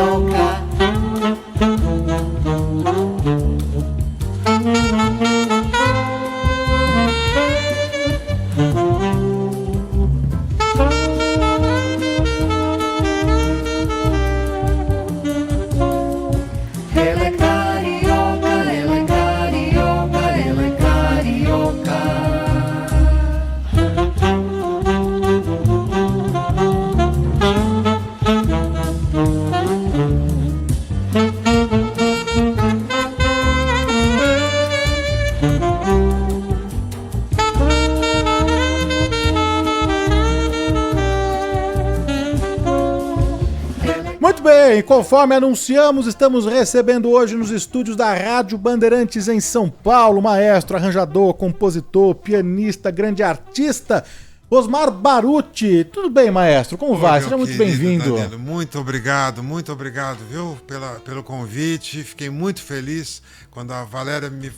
carioca. Bem, conforme anunciamos, estamos recebendo hoje nos estúdios da Rádio Bandeirantes em São Paulo, maestro, arranjador, compositor, pianista, grande artista, Osmar Baruti. Tudo bem, maestro? Como vai? Seja muito bem-vindo. Muito obrigado, viu, pelo convite. Fiquei muito feliz quando a Valéria me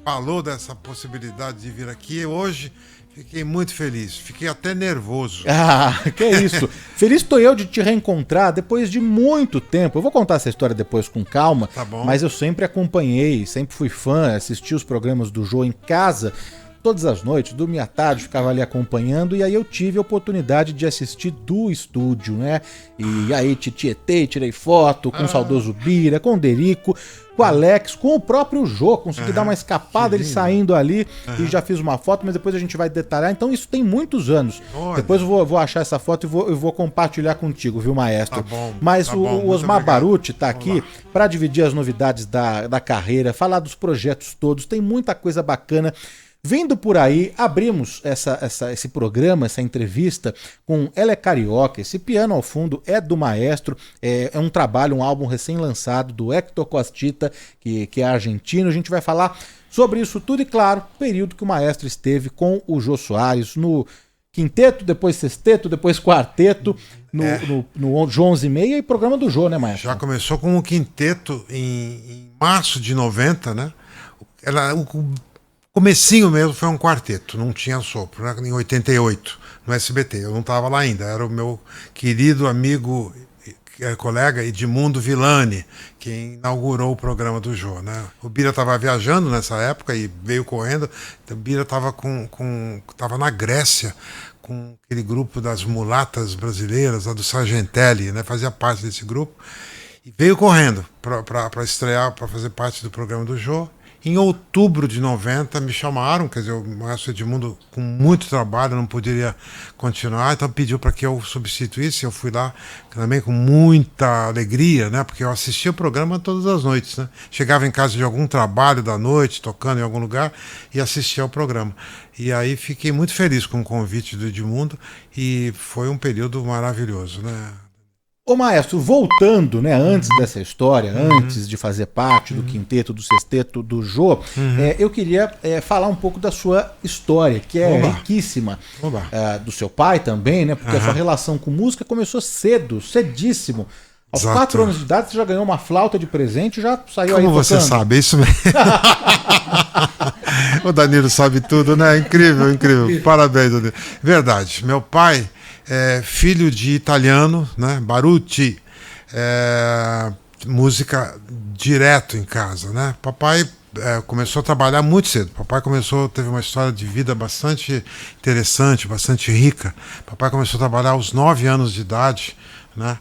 falou dessa possibilidade de vir aqui hoje. Fiquei muito feliz, fiquei até nervoso. Ah, que isso. Feliz estou eu de te reencontrar depois de muito tempo. Eu vou contar essa história depois com calma, tá bom. Mas eu sempre acompanhei, sempre fui fã, assisti os programas do Jô em casa, todas as noites, dormia à tarde, ficava ali acompanhando, e aí eu tive a oportunidade de assistir do estúdio, né? E aí te tietei, tirei foto com o saudoso Bira, com o Derico, com o Alex, com o próprio Jô, consegui dar uma escapada, ele saindo ali, e já fiz uma foto, mas depois a gente vai detalhar. Então isso tem muitos anos. Olha. Depois eu vou achar essa foto e vou compartilhar contigo, viu, maestro? Tá bom. Mas tá o bom, Osmar obrigado. Baruti tá aqui para dividir as novidades da carreira, falar dos projetos todos, tem muita coisa bacana. Vindo por aí, abrimos esse programa, essa entrevista com Ela é Carioca. Esse piano ao fundo é do maestro, é um trabalho, um álbum recém-lançado do Héctor Costita, que é argentino. A gente vai falar sobre isso tudo e, claro, o período que o maestro esteve com o Jô Soares no quinteto, depois sexteto, depois quarteto, no Jô 11 e meia e programa do Jô, né, maestro? Já começou com o quinteto em março de 90, né? Comecinho mesmo foi um quarteto, não tinha sopro, né? Em 88, no SBT, eu não estava lá ainda, era o meu querido amigo, colega Edmundo Villani, que inaugurou o programa do Jô, né? O Bira estava viajando nessa época e veio correndo, então o Bira estava tava na Grécia, com aquele grupo das mulatas brasileiras, lá do Sargentelli, né? Fazia parte desse grupo, e veio correndo para estrear, para fazer parte do programa do Jô. Em outubro de 90 me chamaram, quer dizer, o maestro Edmundo com muito trabalho não poderia continuar, então pediu para que eu substituísse. Eu fui lá também com muita alegria, né? Porque eu assistia o programa todas as noites, né? Chegava em casa de algum trabalho da noite, tocando em algum lugar, e assistia ao programa. E aí fiquei muito feliz com o convite do Edmundo e foi um período maravilhoso, né? Ô maestro, voltando, né, antes dessa história, antes de fazer parte do quinteto, do sexteto, do Jô, eu queria falar um pouco da sua história, que é riquíssima, do seu pai também, né, porque a sua relação com música começou cedo, cedíssimo. Aos 4 anos de idade você já ganhou uma flauta de presente e já saiu aí tocando. Como você sabe, é isso mesmo. O Danilo sabe tudo, né? Incrível, incrível. Parabéns, Danilo. Verdade, meu pai... filho de italiano, né? Baruti, música direto em casa, né? Papai começou a trabalhar muito cedo. Papai teve uma história de vida bastante interessante, bastante rica. Papai começou a trabalhar aos 9 anos de idade, né?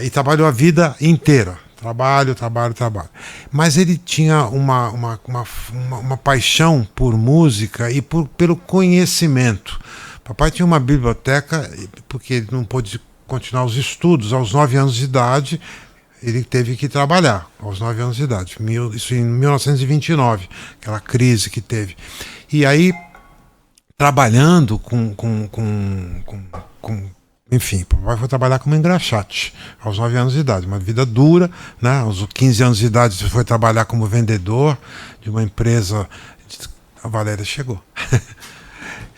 E trabalhou a vida inteira. Trabalho. Mas ele tinha uma paixão por música e pelo conhecimento. Papai tinha uma biblioteca, porque ele não pôde continuar os estudos. Aos 9 anos de idade, ele teve que trabalhar, aos 9 anos de idade. Isso em 1929, aquela crise que teve. E aí, trabalhando enfim, papai foi trabalhar como engraxate, aos 9 anos de idade. Uma vida dura, né? Aos 15 anos de idade, foi trabalhar como vendedor de uma empresa. A Valéria chegou.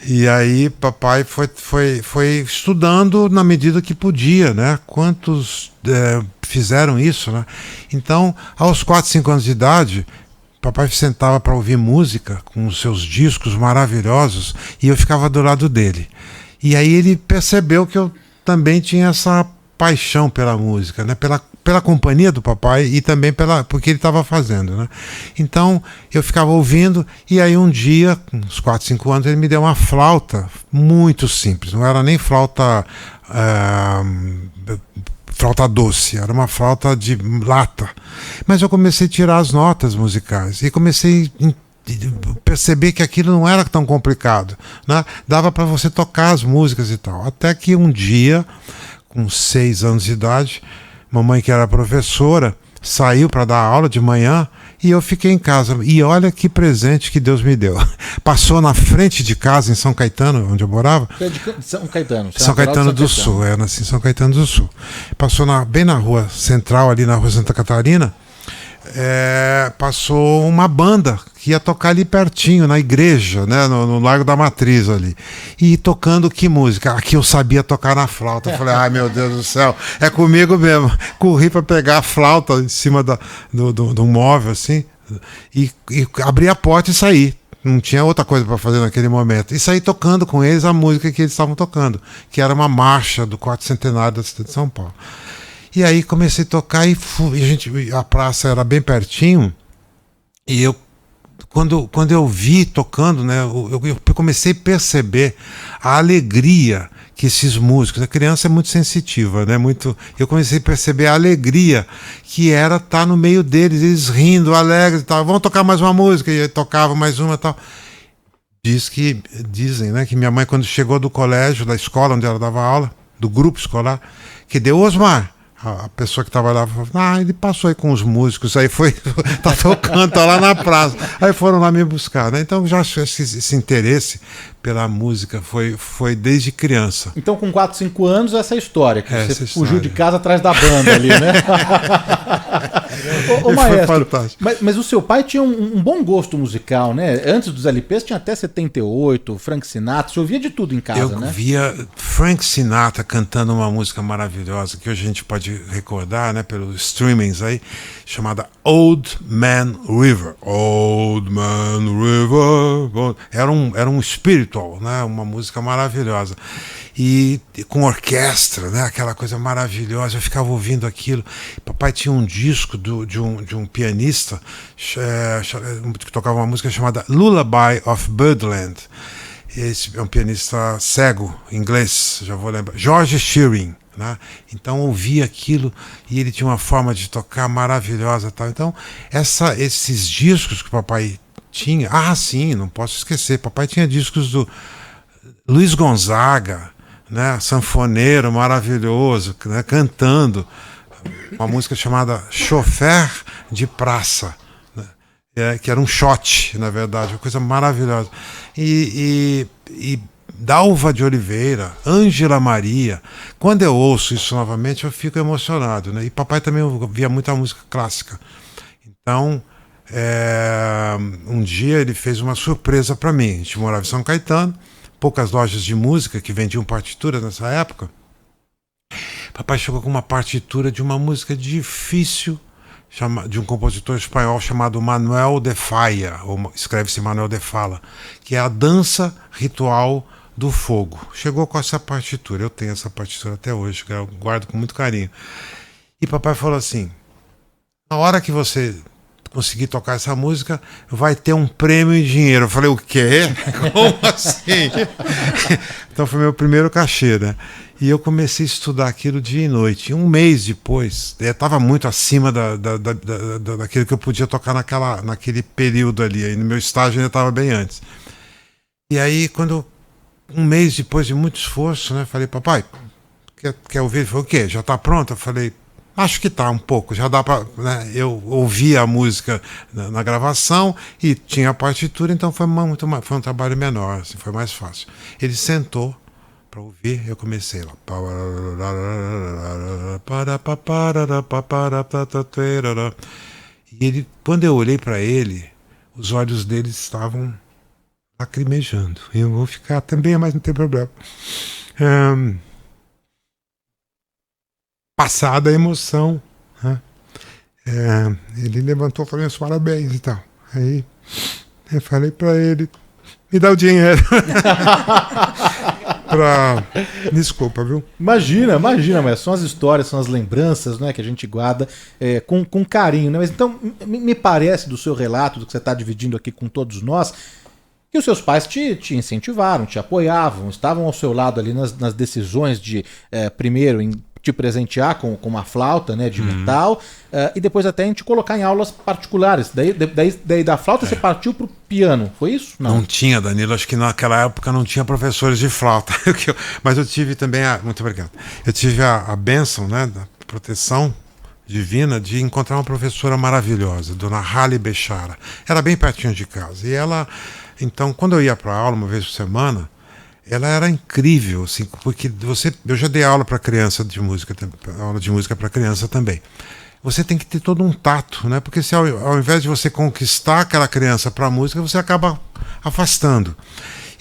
E aí papai foi estudando na medida que podia, né? Quantos fizeram isso, né? Então, aos 4, 5 anos de idade, papai sentava para ouvir música com os seus discos maravilhosos e eu ficava do lado dele. E aí ele percebeu que eu também tinha essa paixão pela música, né? Pela companhia do papai e também porque ele estava fazendo, né? Então eu ficava ouvindo, e aí um dia, com uns 4, 5 anos, ele me deu uma flauta muito simples, não era nem flauta doce, era uma flauta de lata. Mas eu comecei a tirar as notas musicais e comecei a perceber que aquilo não era tão complicado, né? Dava para você tocar as músicas e tal. Até que um dia, com 6 anos de idade, mamãe, que era professora, saiu para dar aula de manhã e eu fiquei em casa. E olha que presente que Deus me deu. Passou na frente de casa, em São Caetano, onde eu morava. São Caetano. São Caetano do Sul, era assim, São Caetano do Sul. Passou bem na rua central, ali na rua Santa Catarina, passou uma banda que ia tocar ali pertinho, na igreja, né, no Largo da Matriz ali. E tocando que música? Aqui eu sabia tocar na flauta. Eu falei, ai meu Deus do céu, é comigo mesmo. Corri para pegar a flauta em cima do móvel, assim, e abri a porta e saí. Não tinha outra coisa para fazer naquele momento. E saí tocando com eles a música que eles estavam tocando, que era uma marcha do 4º centenário da cidade de São Paulo. E aí comecei a tocar e a praça era bem pertinho, e eu, quando eu vi tocando, né, eu comecei a perceber a alegria que esses músicos, a criança é muito sensitiva, né, eu comecei a perceber a alegria que era estar no meio deles, eles rindo, alegres e tal, vamos tocar mais uma música, e eu tocava mais uma e tal. Dizem, né, que minha mãe, quando chegou do colégio, da escola onde ela dava aula, do grupo escolar, que deu, Osmar, a pessoa que estava lá falou, ele passou aí com os músicos, aí foi, tá tocando, tá lá na praça. Aí foram lá me buscar, né? Então já esse interesse pela música foi desde criança. Então com 4, 5 anos essa história, que você fugiu de casa atrás da banda ali, né? Ô Maestro, mas o seu pai tinha um bom gosto musical, né? Antes dos LPs tinha até 78, Frank Sinatra, você ouvia de tudo em casa, né? Eu via Frank Sinatra cantando uma música maravilhosa, que hoje a gente pode recordar, né, pelos streamings aí, chamada Old Man River. Old Man River. Era um spiritual, né, uma música maravilhosa. E com orquestra, né, aquela coisa maravilhosa, eu ficava ouvindo aquilo. Papai tinha um disco de um pianista que tocava uma música chamada Lullaby of Birdland. Esse é um pianista cego, inglês, já vou lembrar, George Shearing, né? Então ouvia aquilo e ele tinha uma forma de tocar maravilhosa, tal. Então esses discos que o papai tinha, sim, não posso esquecer, papai tinha discos do Luiz Gonzaga, né, sanfoneiro maravilhoso, né, cantando uma música chamada Chofer de Praça, né, que era um shot, na verdade, uma coisa maravilhosa. E Dalva de Oliveira, Ângela Maria. Quando eu ouço isso novamente, eu fico emocionado, né? E papai também ouvia muita música clássica. Então, um dia ele fez uma surpresa para mim. A gente morava em São Caetano, poucas lojas de música que vendiam partituras nessa época. Papai chegou com uma partitura de uma música difícil, de um compositor espanhol chamado Manuel de Falla, ou escreve-se Manuel de Falla, que é a dança ritual do fogo. Chegou com essa partitura, eu tenho essa partitura até hoje, que eu guardo com muito carinho. E papai falou assim, na hora que você conseguir tocar essa música, vai ter um prêmio em dinheiro. Eu falei, o quê? Como assim? Então foi meu primeiro cachê, né? E eu comecei a estudar aquilo dia e noite. E um mês depois, eu estava muito acima daquilo que eu podia tocar naquele período ali. Aí no meu estágio ainda estava bem antes. E aí, um mês depois de muito esforço, né? Falei, papai, quer ouvir? Ele falou, o quê? Já está pronto? Eu falei, acho que tá um pouco, já dá para, né? Eu ouvi a música na gravação e tinha a partitura, então foi um trabalho menor, assim, foi mais fácil. Ele sentou para ouvir, eu comecei lá. E ele, quando eu olhei para ele, os olhos dele estavam lacrimejando. Eu vou ficar também, mas não tem problema. Passada a emoção, né? Ele levantou e falou meus parabéns e tal. Aí eu falei para ele, me dá o dinheiro. Desculpa, viu? Imagina, mas são as histórias, são as lembranças, né, que a gente guarda com carinho, né? Mas então, me parece do seu relato, do que você está dividindo aqui com todos nós, que os seus pais te incentivaram, te apoiavam, estavam ao seu lado ali nas decisões de, primeiro, te presentear com uma flauta, né, de metal, e depois até em te colocar em aulas particulares. Daí da flauta você partiu pro piano, foi isso? Não tinha, Danilo, acho que naquela época não tinha professores de flauta. Mas eu tive também, muito obrigado, eu tive a bênção, né, da proteção divina de encontrar uma professora maravilhosa, Dona Hali Bechara. Era bem pertinho de casa. E ela, então, quando eu ia para aula uma vez por semana, ela era incrível, assim, porque eu já dei aula para criança de música, aula de música para criança também. Você tem que ter todo um tato, né? Porque se ao invés de você conquistar aquela criança para a música, você acaba afastando.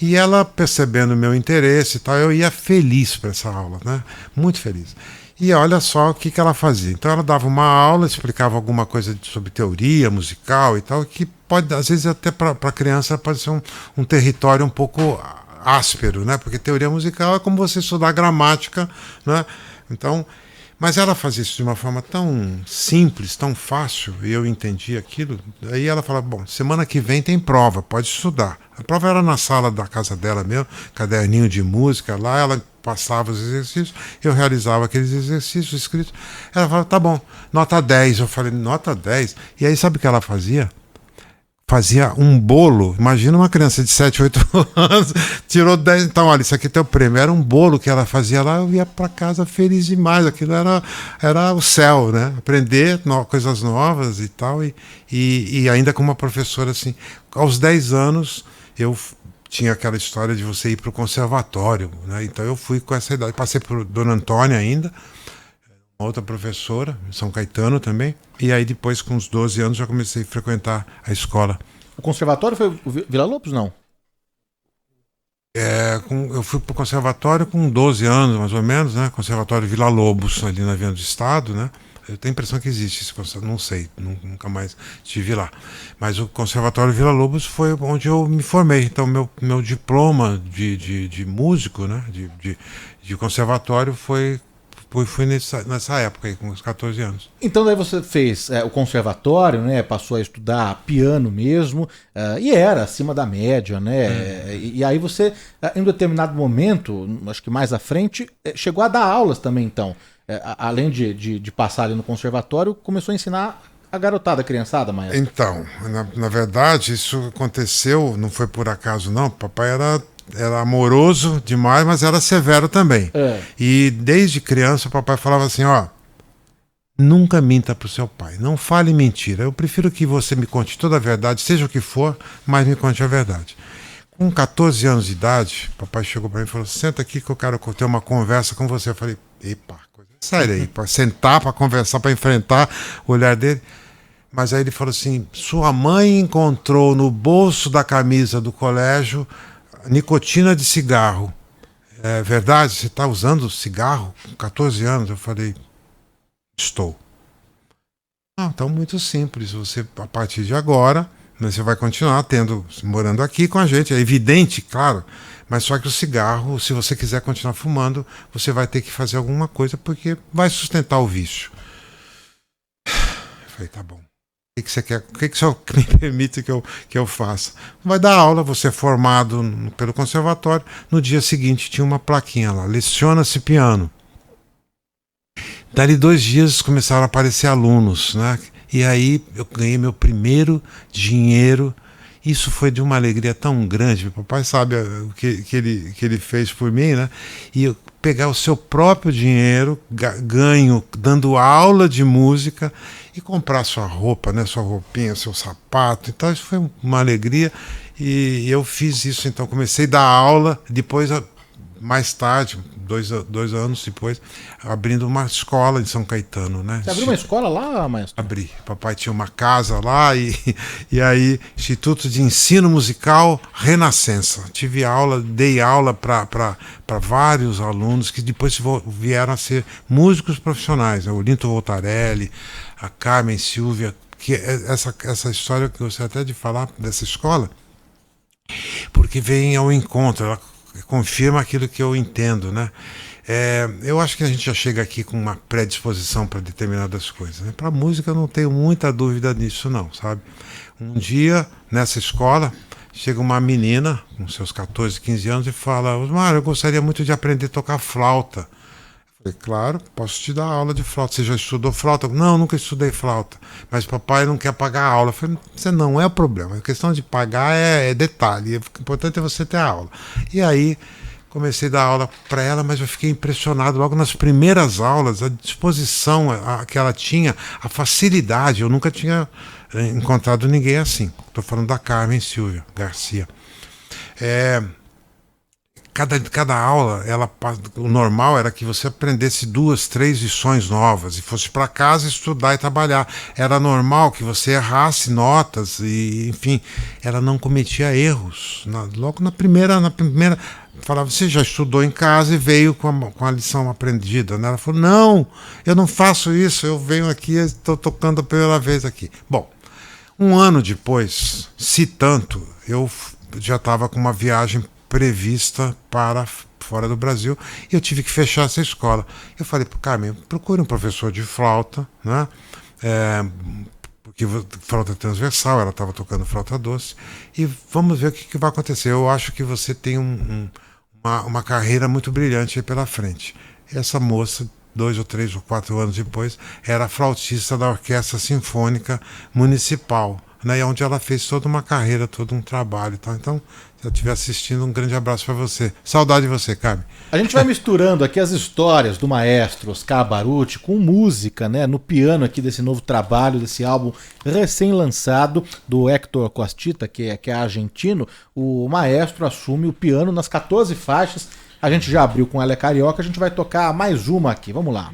E ela, percebendo o meu interesse e tal, eu ia feliz para essa aula, né? Muito feliz. E olha só o que ela fazia. Então ela dava uma aula, explicava alguma coisa sobre teoria musical e tal, que pode, às vezes até para a criança pode ser um território um pouco áspero, né? Porque teoria musical é como você estudar gramática, né? Então, mas ela fazia isso de uma forma tão simples, tão fácil, e eu entendi aquilo. Aí ela falava, bom, semana que vem tem prova, pode estudar. A prova era na sala da casa dela mesmo, caderninho de música, lá ela passava os exercícios, eu realizava aqueles exercícios escritos. Ela falava, tá bom, nota 10. Eu falei, nota 10? E aí sabe o que ela fazia? Fazia um bolo, imagina uma criança de 7, 8 anos, tirou 10, então olha, isso aqui é teu prêmio. Era um bolo que ela fazia lá, eu ia para casa feliz demais, aquilo era o céu, né? Aprender coisas novas e tal, e ainda com uma professora assim. Aos 10 anos, eu tinha aquela história de você ir para o conservatório, né? Então eu fui com essa idade, passei por Dona Antônia ainda, outra professora, em São Caetano também, e aí depois com uns 12 anos já comecei a frequentar a escola. O conservatório foi o Vila Lobos, não? Eu fui pro conservatório com 12 anos, mais ou menos, né? Conservatório Vila Lobos, ali na Avenida do Estado, né? Eu tenho a impressão que existe esse conservatório, não sei, nunca mais estive lá. Mas o Conservatório Vila Lobos foi onde eu me formei. Então, meu diploma de músico, né? De conservatório foi nessa época aí, com uns 14 anos. Então daí você fez o conservatório, né? Passou a estudar piano mesmo, e era acima da média, né? E aí você, em um determinado momento, acho que mais à frente, chegou a dar aulas também, então. Além de passar ali no conservatório, começou a ensinar a garotada, a criançada, maestro? Então, na verdade, isso aconteceu, não foi por acaso não, papai era amoroso demais, mas era severo também. E desde criança o papai falava assim, ó, nunca minta pro seu pai, não fale mentira, eu prefiro que você me conte toda a verdade, seja o que for, mas me conte a verdade. Com 14 anos de idade, papai chegou para mim e falou, senta aqui que eu quero ter uma conversa com você. Eu falei, epa, coisa séria aí, para sentar, para conversar, para enfrentar o olhar dele. Mas aí ele falou assim, sua mãe encontrou no bolso da camisa do colégio nicotina de cigarro. É verdade? Você está usando cigarro com 14 anos? Eu falei, estou. Então, muito simples. Você, a partir de agora, você vai continuar morando aqui com a gente. É evidente, claro. Mas só que o cigarro, se você quiser continuar fumando, você vai ter que fazer alguma coisa, porque vai sustentar o vício. Eu falei, tá bom. O que você quer? O que o senhor me permite que eu faça? Vai dar aula, você é formado pelo conservatório. No dia seguinte tinha uma plaquinha lá, leciona-se piano. Dali 2 dias começaram a aparecer alunos, né? E aí eu ganhei meu primeiro dinheiro. Isso foi de uma alegria tão grande. Meu papai sabe o que ele fez por mim, né? E eu pegar o seu próprio dinheiro, ganho, dando aula de música, e comprar sua roupa, né? Sua roupinha, seu sapato. Então isso foi uma alegria. E eu fiz isso, então comecei a dar aula, depois, mais tarde, 2 anos depois, abrindo uma escola em São Caetano, né? Você abriu uma escola lá, maestro? Abri. Papai tinha uma casa lá e aí, Instituto de Ensino Musical Renascença. Tive aula, dei aula para vários alunos que depois vieram a ser músicos profissionais, né? O Linto Voltarelli, a Carmen Silvia, que essa história que eu gostaria até de falar dessa escola, porque vem ao encontro. confirma aquilo que eu entendo, né? Eu acho que a gente já chega aqui com uma predisposição para determinadas coisas, né? Para música eu não tenho muita dúvida nisso não, sabe? Um dia, nessa escola, chega uma menina com seus 14, 15 anos e fala: Osmar, eu gostaria muito de aprender a tocar flauta. Falei, claro, posso te dar aula de flauta. Você já estudou flauta? Não, nunca estudei flauta. Mas papai não quer pagar a aula. Eu falei, você não é o problema. A questão de pagar é detalhe. O importante é você ter a aula. E aí comecei a dar aula para ela, mas eu fiquei impressionado logo nas primeiras aulas, a disposição que ela tinha, a facilidade. Eu nunca tinha encontrado ninguém assim. Estou falando da Carmen Silvia Garcia. Cada aula, o normal era que você aprendesse 2, 3 lições novas e fosse para casa estudar e trabalhar. Era normal que você errasse notas e, enfim, ela não cometia erros. Logo na primeira, falava, você já estudou em casa e veio com a lição aprendida, né? Ela falou, não, eu não faço isso, eu venho aqui e estou tocando a primeira vez aqui. Bom, um ano depois, se tanto, eu já estava com uma viagem prevista para fora do Brasil e eu tive que fechar essa escola. Eu falei para o Carmen, procure um professor de flauta, né? Porque flauta transversal, ela estava tocando flauta doce, e vamos ver o que vai acontecer. Eu acho que você tem uma carreira muito brilhante aí pela frente. Essa moça, 2 ou 3 ou 4 anos depois, era flautista da Orquestra Sinfônica Municipal, né, onde ela fez toda uma carreira, todo um trabalho e tal. Então, se eu estiver assistindo, um grande abraço para você. Saudade de você, Carmen. A gente vai misturando aqui as histórias do maestro Oscar Baruch com música, né, no piano aqui desse novo trabalho, desse álbum recém-lançado do Héctor Costita, que é argentino. O maestro assume o piano nas 14 faixas. A gente já abriu com Ela é Carioca, a gente vai tocar mais uma aqui. Vamos lá.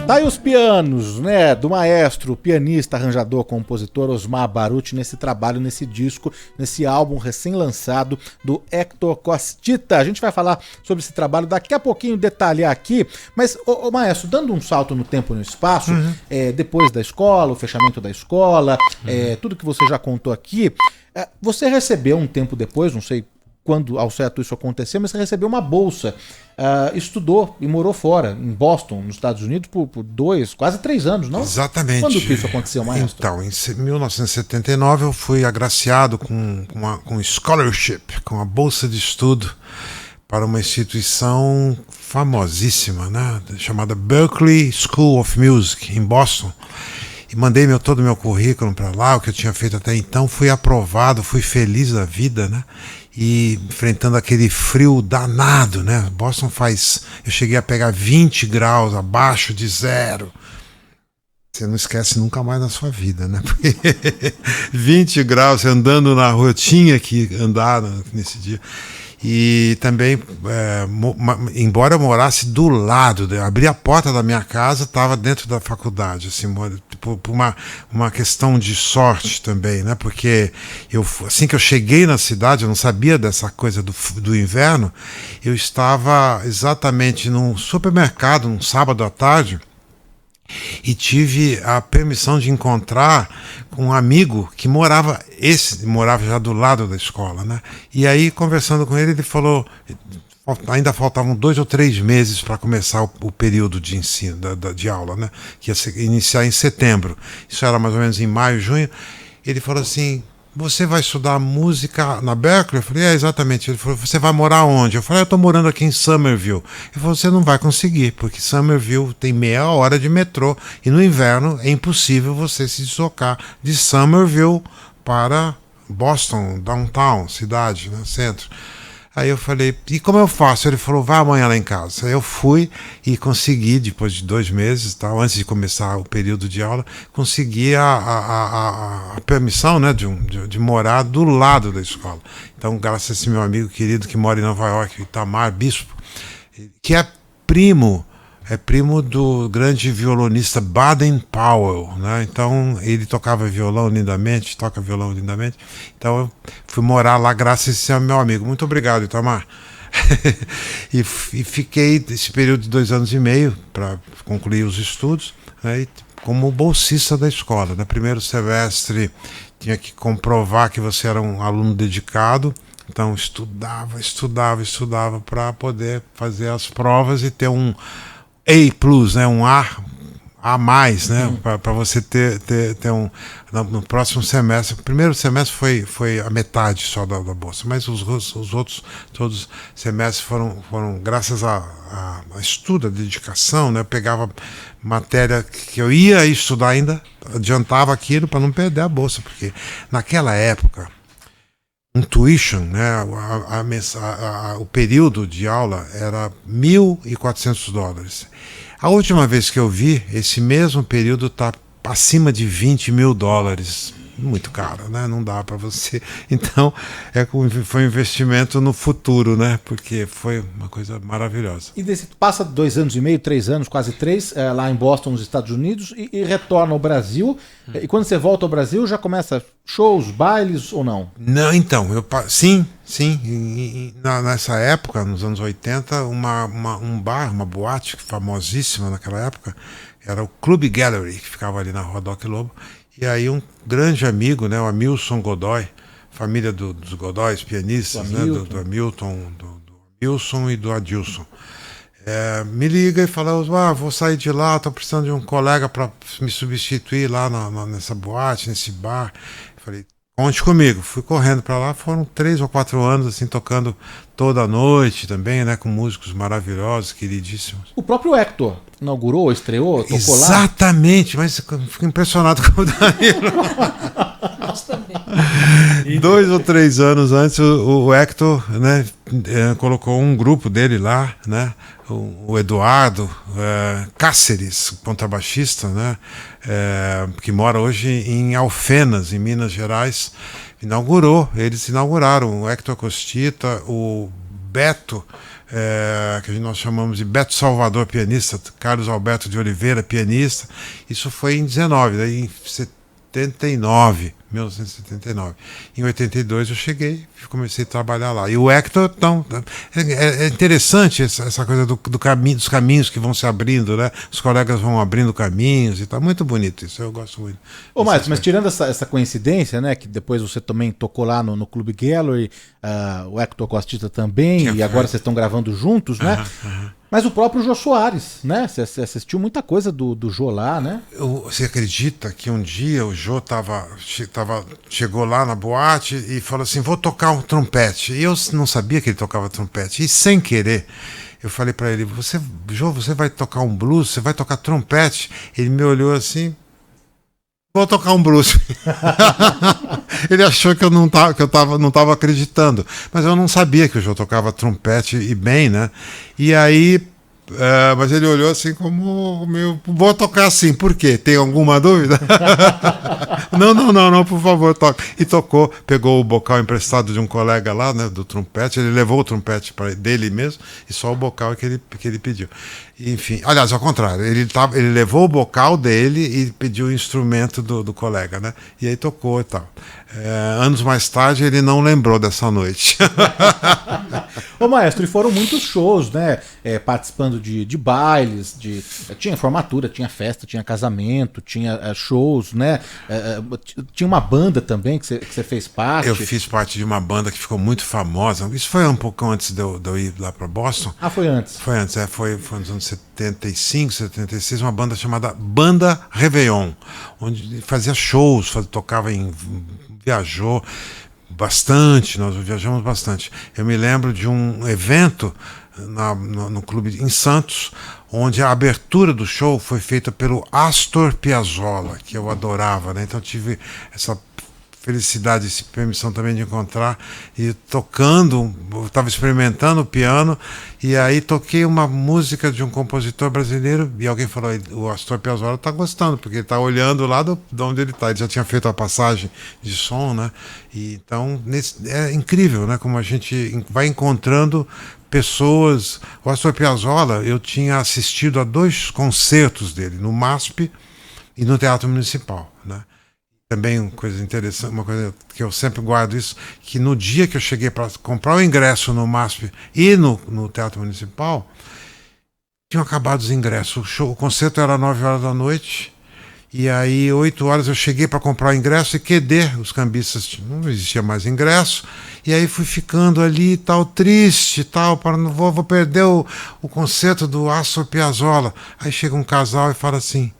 Tá aí os pianos, né, do maestro, pianista, arranjador, compositor Osmar Baruch nesse trabalho, nesse disco, nesse álbum recém-lançado do Héctor Costita. A gente vai falar sobre esse trabalho daqui a pouquinho, detalhar aqui, mas, ô maestro, dando um salto no tempo e no espaço, depois da escola, o fechamento da escola, tudo que você já contou aqui, você recebeu um tempo depois, não sei quando ao certo isso aconteceu, mas você recebeu uma bolsa, estudou e morou fora, em Boston, nos Estados Unidos, por 2, quase 3 anos, não? Exatamente. Quando que isso aconteceu, maestro? Então, em 1979 eu fui agraciado com scholarship, com a bolsa de estudo para uma instituição famosíssima, né, chamada Berklee School of Music, em Boston. E mandei todo o meu currículo para lá, o que eu tinha feito até então, fui aprovado, fui feliz da vida, né? E enfrentando aquele frio danado, né? Boston eu cheguei a pegar 20 graus abaixo de zero. Você não esquece nunca mais na sua vida, né? Porque 20 graus andando na rua, eu tinha que andar nesse dia. E também, embora eu morasse do lado, abri a porta da minha casa, estava dentro da faculdade, assim, por uma questão de sorte também, né? Porque assim que eu cheguei na cidade, eu não sabia dessa coisa do inverno, eu estava exatamente num supermercado, num sábado à tarde, e tive a permissão de encontrar com um amigo que morava já do lado da escola, né? E aí, conversando com ele, ele falou, ainda faltavam 2 ou 3 meses para começar o período de ensino, de aula, né? Que ia iniciar em setembro. Isso era mais ou menos em maio, junho. Ele falou assim, você vai estudar música na Berklee? Eu falei, exatamente. Ele falou, você vai morar onde? Eu falei, eu estou morando aqui em Somerville. Ele falou, você não vai conseguir, porque Somerville tem meia hora de metrô e no inverno é impossível você se deslocar de Somerville para Boston, downtown, cidade, né, centro. Aí eu falei, e como eu faço? Ele falou, vai amanhã lá em casa. Aí eu fui e consegui, depois de 2 meses, tal, antes de começar o período de aula, consegui a permissão, né, de morar do lado da escola. Então, graças a esse meu amigo querido que mora em Nova York, Itamar Bispo, que é primo do grande violonista Baden Powell, né? Então ele tocava violão lindamente, toca violão lindamente. Então eu fui morar lá graças a esse meu amigo. Muito obrigado, Itamar. e fiquei esse período de 2 anos e meio para concluir os estudos, né? Como bolsista da escola. No primeiro semestre tinha que comprovar que você era um aluno dedicado. Então estudava para poder fazer as provas e ter um A+, né, um A mais, né, para você ter um no próximo semestre. O primeiro semestre foi a metade só da bolsa, mas os outros todos os semestres foram graças a estudo, a dedicação, né? Eu pegava matéria que eu ia estudar ainda, adiantava aquilo para não perder a bolsa, porque naquela época um tuition, né, o período de aula era $1.400. A última vez que eu vi, esse mesmo período está acima de $20.000. Muito caro, né? Não dá para você. Então, foi um investimento no futuro, né? Porque foi uma coisa maravilhosa. E passa 2 anos e meio, 3 anos, quase 3, lá em Boston, nos Estados Unidos, e retorna ao Brasil. E quando você volta ao Brasil, já começa shows, bailes ou não? Não, então, sim. Nessa época, nos anos 80, um bar, uma boate famosíssima naquela época, era o Club Gallery, que ficava ali na Rua Doc Lobo. E aí um grande amigo, né, o Hamilton Godoy, família dos Godóis, pianistas, do Hamilton, né, do Hamilton, do Wilson e do Adilson, me liga e fala, vou sair de lá, estou precisando de um colega para me substituir lá nessa boate, nesse bar. Eu falei, conte comigo. Fui correndo para lá, foram 3 ou 4 anos assim, tocando toda noite também, né, com músicos maravilhosos, queridíssimos. O próprio Hector inaugurou, estreou, tocou lá? Exatamente, mas fico impressionado com o Danilo. Nós também. 2 ou 3 anos antes, o Hector, né, colocou um grupo dele lá, né, o Eduardo Cáceres, contrabaixista, né, que mora hoje em Alfenas, em Minas Gerais, eles inauguraram o Hector Costita, o Beto, que nós chamamos de Beto Salvador, pianista, Carlos Alberto de Oliveira, pianista. Isso foi em 19, daí em 1979. Em 82 eu cheguei e comecei a trabalhar lá. E o Hector, então, é interessante essa coisa dos caminhos que vão se abrindo, né? Os colegas vão abrindo caminhos e tá muito bonito isso, eu gosto muito. Ô, mas tirando essa coincidência, né, que depois você também tocou lá no Club Gallery, o Hector Costita também, e agora vocês estão gravando juntos, né? Mas o próprio Jô Soares, né? Você assistiu muita coisa do Jô lá, né? Você acredita que um dia o Jô chegou lá na boate e falou assim, vou tocar um trompete. E eu não sabia que ele tocava trompete. E sem querer, eu falei para ele, Jô, você vai tocar um blues? Você vai tocar trompete? Ele me olhou assim, vou tocar um blues. Ele achou que eu não estava acreditando, mas eu não sabia que o Jô tocava trompete e bem, né? E aí, mas ele olhou assim como vou tocar assim, por quê? Tem alguma dúvida? Não, por favor, toca. E tocou, pegou o bocal emprestado de um colega lá, né, do trompete, ele levou o trompete dele mesmo, e só o bocal que ele pediu. Enfim, aliás, ao contrário, ele levou o bocal dele e pediu o instrumento do colega, né? E aí tocou e tal. Anos mais tarde ele não lembrou dessa noite. Ô maestro, e foram muitos shows, né? Participando de bailes, tinha formatura, tinha festa, tinha casamento, tinha shows, né? Tinha uma banda também que você fez parte. Eu fiz parte de uma banda que ficou muito famosa. Isso foi um pouco antes de eu ir lá para Boston. Ah, foi antes? Foi antes, foi nos anos 75, 76, uma banda chamada Banda Réveillon, onde fazia shows, viajou bastante, nós viajamos bastante. Eu me lembro de um evento no clube em Santos, onde a abertura do show foi feita pelo Astor Piazzolla, que eu adorava, né? Então eu tive essa felicidade e permissão também de encontrar e tocando, eu estava experimentando o piano e aí toquei uma música de um compositor brasileiro e alguém falou, o Astor Piazzolla está gostando, porque ele está olhando lá de onde ele está, ele já tinha feito a passagem de som, né? E então é incrível, né? Como a gente vai encontrando pessoas. O Astor Piazzolla, eu tinha assistido a 2 concertos dele, no MASP e no Teatro Municipal, né? Também uma coisa interessante, uma coisa que eu sempre guardo isso, que no dia que eu cheguei para comprar o ingresso no MASP e no Teatro Municipal, tinham acabado os ingressos. O concerto era 9 horas da noite, e aí 8 horas eu cheguei para comprar o ingresso e os cambistas, não existia mais ingresso, e aí fui ficando ali, tal, triste, tal, não vou perder o concerto do Astor Piazzolla. Aí chega um casal e fala assim,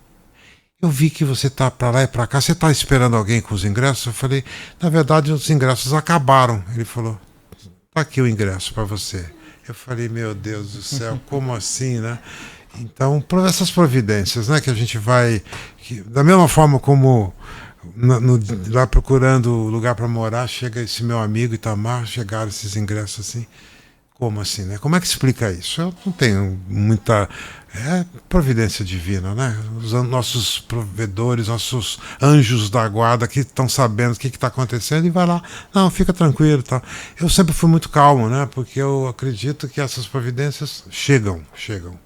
eu vi que você tá para lá e para cá, você tá esperando alguém com os ingressos? Eu falei, na verdade os ingressos acabaram. Ele falou, tá aqui o ingresso para você. Eu falei, meu Deus do céu, como assim, né? Então, essas providências, né, que a gente vai, da mesma forma como lá procurando lugar para morar, chega esse meu amigo Itamar, chegaram esses ingressos assim. Como assim, né? Como é que explica isso? Eu não tenho muita... providência divina, né? Os nossos provedores, nossos anjos da guarda que estão sabendo o que está acontecendo e vai lá, não, fica tranquilo, tá? Eu sempre fui muito calmo, né? Porque eu acredito que essas providências chegam,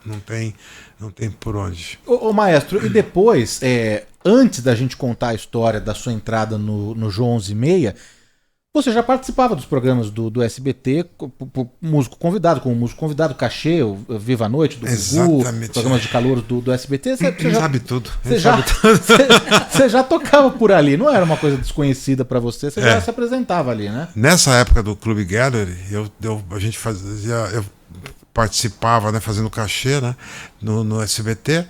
não tem por onde. Ô maestro, e depois, antes da gente contar a história da sua entrada no João 11:30, você já participava dos programas do SBT como músico convidado, Cachê, o Viva a Noite, do Gugu, programas de calor do SBT. Você sabe tudo. Você já tocava por ali, não era uma coisa desconhecida para você, você já se apresentava ali, né? Nessa época do Clube Gallery, eu participava, né, fazendo cachê, né, no SBT.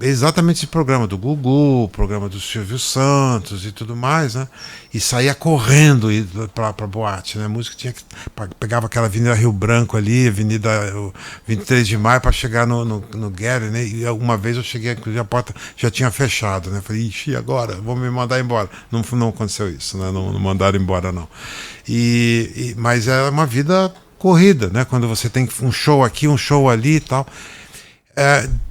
Exatamente esse programa do Gugu, programa do Silvio Santos e tudo mais, né? E saía correndo para boate, né? A música pegava aquela Avenida Rio Branco ali, Avenida 23 de Maio para chegar no Gallery, né? E uma vez eu cheguei, inclusive a porta já tinha fechado, né? Falei, ixi, agora? Vão me mandar embora. Não aconteceu isso, né? Não mandaram embora, não. Mas era uma vida corrida, né? Quando você tem um show aqui, um show ali e tal.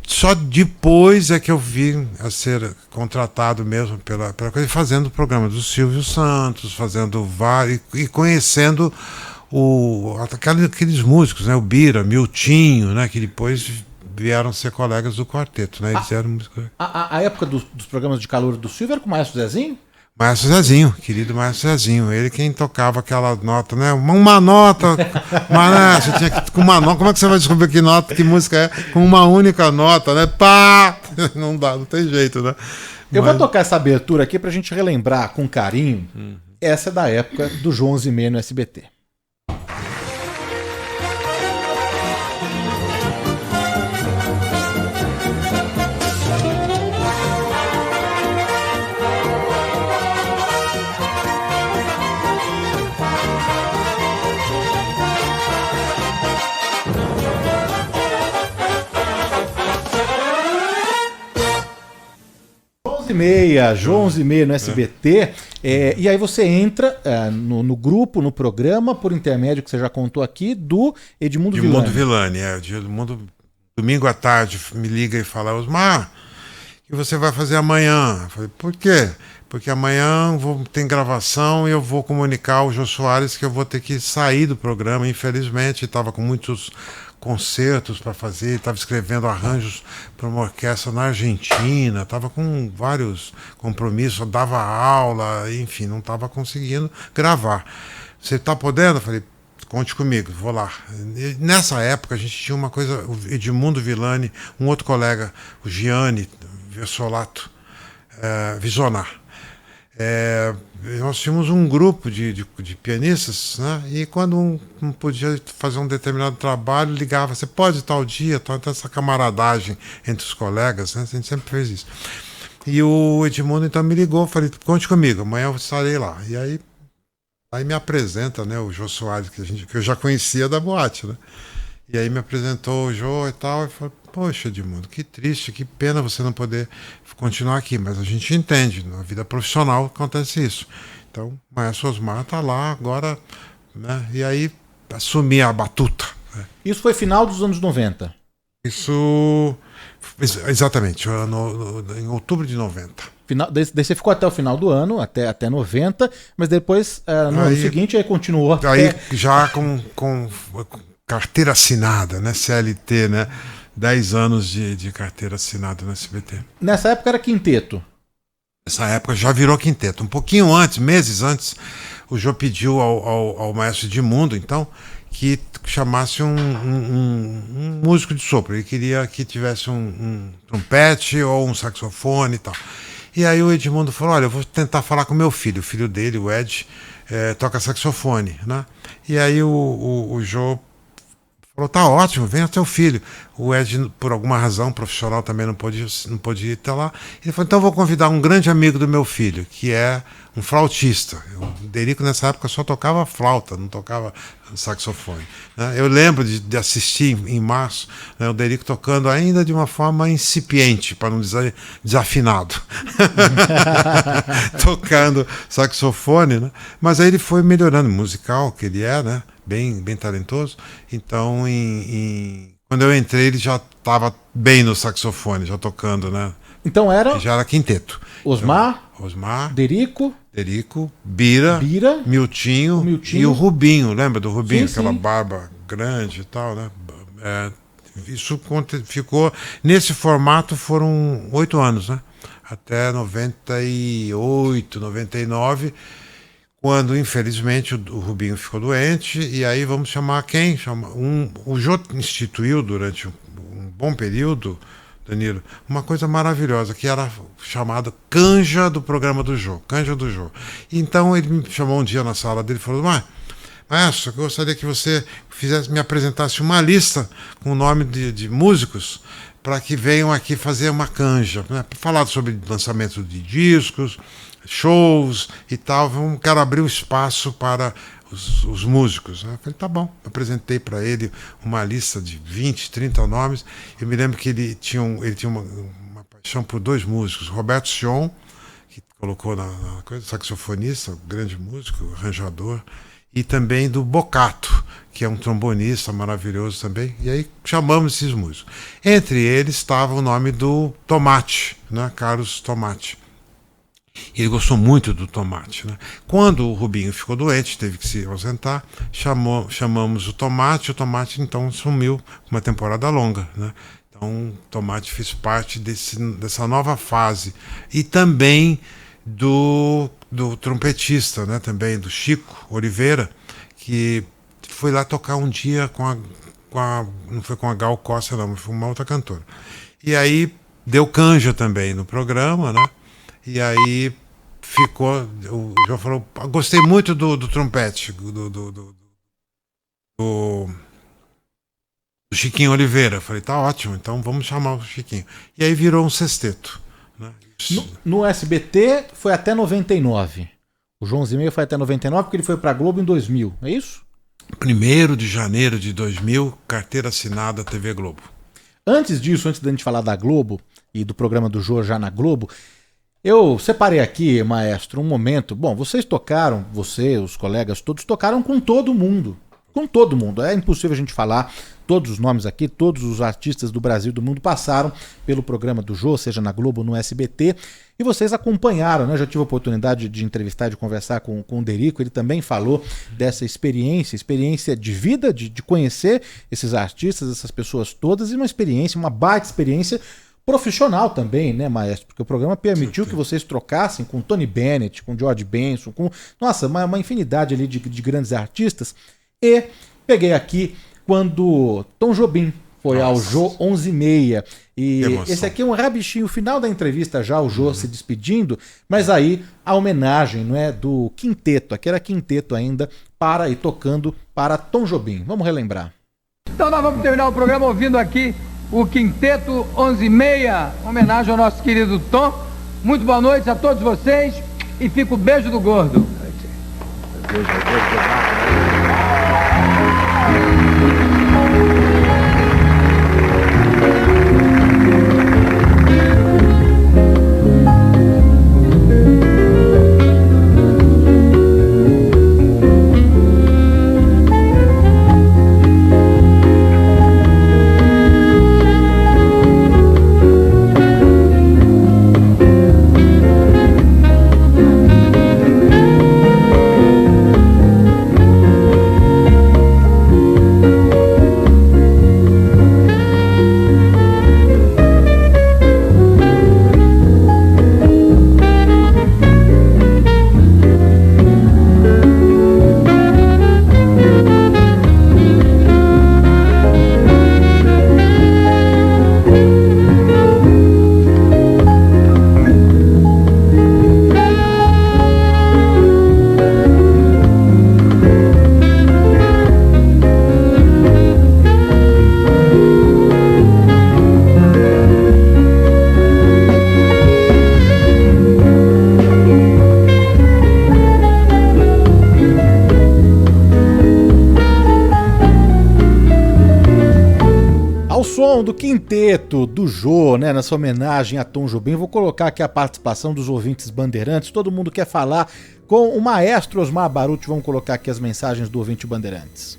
Só depois é que eu vim a ser contratado mesmo pela coisa, fazendo o programa do Silvio Santos, fazendo vários e conhecendo aqueles músicos, né? O Bira, Miltinho, né? Que depois vieram ser colegas do quarteto, né? Eles eram músicos. A época dos programas de calor do Silvio era com o Maestro Zezinho? Maestro Zezinho, querido Maestro Zezinho, ele quem tocava aquela nota, né? Uma nota, mas você tinha que com uma nota, como é que você vai descobrir que nota, que música é? Com uma única nota, né? Pá! Não dá, não tem jeito, né? Eu vou tocar essa abertura aqui pra gente relembrar com carinho. Essa é da época do João 11:30 no SBT. João 11:30 no SBT, e aí você entra no grupo, no programa, por intermédio que você já contou aqui, do Edmundo Villani. Edmundo, domingo à tarde, me liga e fala, Osmar, o que você vai fazer amanhã? Eu falei, por quê? Porque amanhã tem gravação e eu vou comunicar ao Jô Soares que eu vou ter que sair do programa, infelizmente, estava com muitos concertos para fazer, estava escrevendo arranjos para uma orquestra na Argentina, estava com vários compromissos, dava aula, enfim, não estava conseguindo gravar. Você está podendo? Eu falei, conte comigo, vou lá. E nessa época a gente tinha uma coisa, o Edmundo Villani, um outro colega, o Gianni Versolato, Visionar. Nós tínhamos um grupo de pianistas, né? E quando um podia fazer um determinado trabalho, ligava, você pode tal dia, tal, essa camaradagem entre os colegas, né? A gente sempre fez isso. E o Edmundo então me ligou, falei, conte comigo, amanhã eu estarei lá. E aí me apresenta, né, o Jô Soares, que eu já conhecia da boate, né? E aí me apresentou o Jô e tal, e falei, poxa, Edmundo, que triste, que pena você não poder continuar aqui, mas a gente entende, na vida profissional acontece isso. Então, o Maestro Osmar está lá agora, né? E aí assumi a batuta. Né? Isso foi final dos anos 90? Isso, exatamente, em outubro de 90. Daí você ficou até o final do ano, até 90, mas depois, no ano seguinte, aí continuou até... Aí já com carteira assinada, né? CLT, né? 10 anos de carteira assinada no SBT. Nessa época era quinteto? Nessa época já virou quinteto. Um pouquinho antes, meses antes, o Jô pediu ao maestro Edmundo, então, que chamasse um músico de sopro. Ele queria que tivesse um trompete ou um saxofone e tal. E aí o Edmundo falou, olha, eu vou tentar falar com o meu filho. O filho dele, o Ed, toca saxofone, né? E aí o Jô falou, tá ótimo, venha teu filho. O Ed, por alguma razão profissional, também não podia ir até lá. Ele falou, então eu vou convidar um grande amigo do meu filho, que é um flautista. O Derico, nessa época, só tocava flauta, não tocava saxofone. Né? Eu lembro de assistir em março, né, o Derico tocando ainda de uma forma incipiente, para não dizer desafinado. Tocando saxofone, né? Mas aí ele foi melhorando, musical que ele é, né? Bem talentoso. Então, quando eu entrei, ele já estava bem no saxofone, já tocando, né? Então já era quinteto. Osmar, Derico, Bira, Miltinho e o Rubinho. Lembra do Rubinho? Sim, aquela sim. barba grande e tal, né? Isso ficou... Nesse formato foram 8 anos, né? Até 98, 99... Quando, infelizmente, o Rubinho ficou doente, e aí vamos chamar quem? O Jô instituiu durante um bom período, Danilo, uma coisa maravilhosa, que era chamada canja do programa do Jô, canja do Jô. Então ele me chamou um dia na sala dele e falou, maestro, eu gostaria que você me apresentasse uma lista com o nome de músicos para que venham aqui fazer uma canja, né, para falar sobre lançamento de discos, shows e tal, quero abrir um espaço para os músicos. Eu falei, tá bom. Eu apresentei para ele uma lista de 20, 30 nomes. Eu me lembro que ele tinha uma paixão por 2 músicos, Roberto Sion, que colocou na coisa, saxofonista, grande músico, arranjador, e também do Bocato, que é um trombonista maravilhoso também. E aí chamamos esses músicos. Entre eles estava o nome do Tomate, né? Carlos Tomate. Ele gostou muito do Tomate, né? Quando o Rubinho ficou doente, teve que se ausentar, chamamos o Tomate então sumiu uma temporada longa, né? Então o Tomate fez parte dessa nova fase. E também do trompetista, né? Também do Chico Oliveira, que foi lá tocar um dia não foi com a Gal Costa não, mas foi uma outra cantora. E aí deu canja também no programa, né? E aí ficou, o João falou, gostei muito do trompete, do Chiquinho Oliveira. Eu falei, tá ótimo, então vamos chamar o Chiquinho. E aí virou um sexteto. Né? No SBT foi até 99. O João Zimeia foi até 99 porque ele foi pra Globo em 2000, é isso? 1º de janeiro de 2000, carteira assinada TV Globo. Antes disso, antes da gente falar da Globo e do programa do Jô já na Globo, eu separei aqui, maestro, um momento. Bom, vocês tocaram, os colegas todos tocaram com todo mundo. Com todo mundo. É impossível a gente falar todos os nomes aqui, todos os artistas do Brasil e do mundo passaram pelo programa do Jô, seja na Globo ou no SBT, e vocês acompanharam, né? Eu já tive a oportunidade de entrevistar, de conversar com o Derico, ele também falou dessa experiência de vida, de conhecer esses artistas, essas pessoas todas, e uma baita experiência profissional também, né, maestro? Porque o programa permitiu que vocês trocassem com Tony Bennett, com George Benson, com, nossa, uma infinidade ali de grandes artistas. E peguei aqui quando Tom Jobim foi ao Jô 11h30. E esse aqui é um rabichinho, final da entrevista já, o Jô se despedindo, mas aí a homenagem, não é, do quinteto, aqui era quinteto ainda, para e tocando para Tom Jobim. Vamos relembrar. Então nós vamos terminar o programa ouvindo aqui o Quinteto 11h30, homenagem ao nosso querido Tom. Muito boa noite a todos vocês e fica o beijo do gordo. Do quinteto do Jô, né, nessa homenagem a Tom Jobim, vou colocar aqui a participação dos ouvintes bandeirantes. Todo mundo quer falar com o maestro Osmar Baruch. Vamos colocar aqui as mensagens do ouvinte bandeirantes.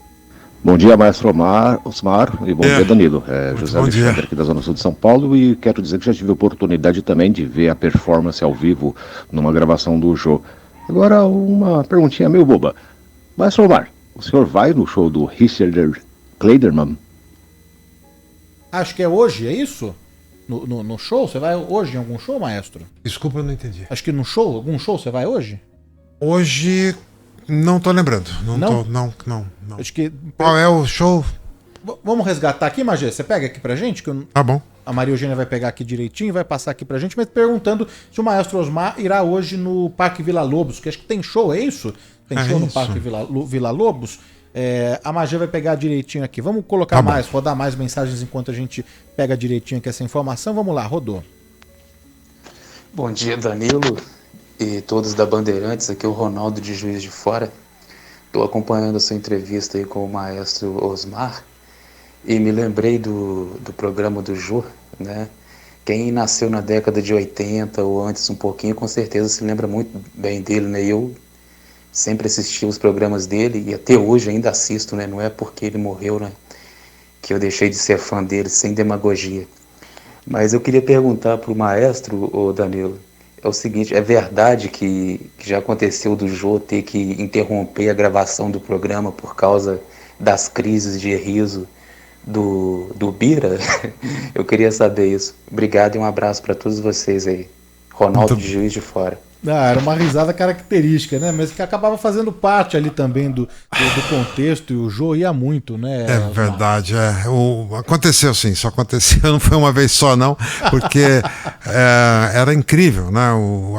Bom dia, maestro Osmar, e bom dia, Danilo. José Alexandre aqui da Zona Sul de São Paulo, e quero dizer que já tive a oportunidade também de ver a performance ao vivo numa gravação do Jô. Agora, uma perguntinha meio boba. Maestro Osmar, o senhor vai no show do Richard Kleiderman? Acho que é hoje, é isso? No show? Você vai hoje em algum show, maestro? Desculpa, eu não entendi. Acho que no show, algum show você vai hoje? Hoje, não tô lembrando. Não. Acho que... Qual é o show? Vamos resgatar aqui, Magé? Você pega aqui pra gente? Que Tá bom. A Maria Eugênia vai pegar aqui direitinho e vai passar aqui pra gente, mas perguntando se o maestro Osmar irá hoje no Parque Vila Lobos, que acho que tem show, é isso? Tem show no Parque Vila Lobos? A Magé vai pegar direitinho aqui. Vamos colocar mais, rodar mais mensagens enquanto a gente pega direitinho aqui essa informação. Vamos lá, rodou. Bom dia, Danilo e todos da Bandeirantes. Aqui é o Ronaldo de Juiz de Fora. Estou acompanhando a sua entrevista aí com o maestro Osmar e me lembrei do programa do Jô, né? Quem nasceu na década de 80 ou antes um pouquinho, com certeza se lembra muito bem dele, né? Eu sempre assisti os programas dele e até hoje ainda assisto, né? Não é porque ele morreu, né, que eu deixei de ser fã dele, sem demagogia. Mas eu queria perguntar para o maestro, ô Danilo, é o seguinte, é verdade que já aconteceu do Jô ter que interromper a gravação do programa por causa das crises de riso do Bira? Eu queria saber isso. Obrigado e um abraço para todos vocês aí. Ronaldo de Juiz de Fora. Era uma risada característica, né? Mas que acabava fazendo parte ali também do contexto, e o Jô ia muito, né? É verdade, aconteceu sim, isso aconteceu, não foi uma vez só não, porque era incrível, né?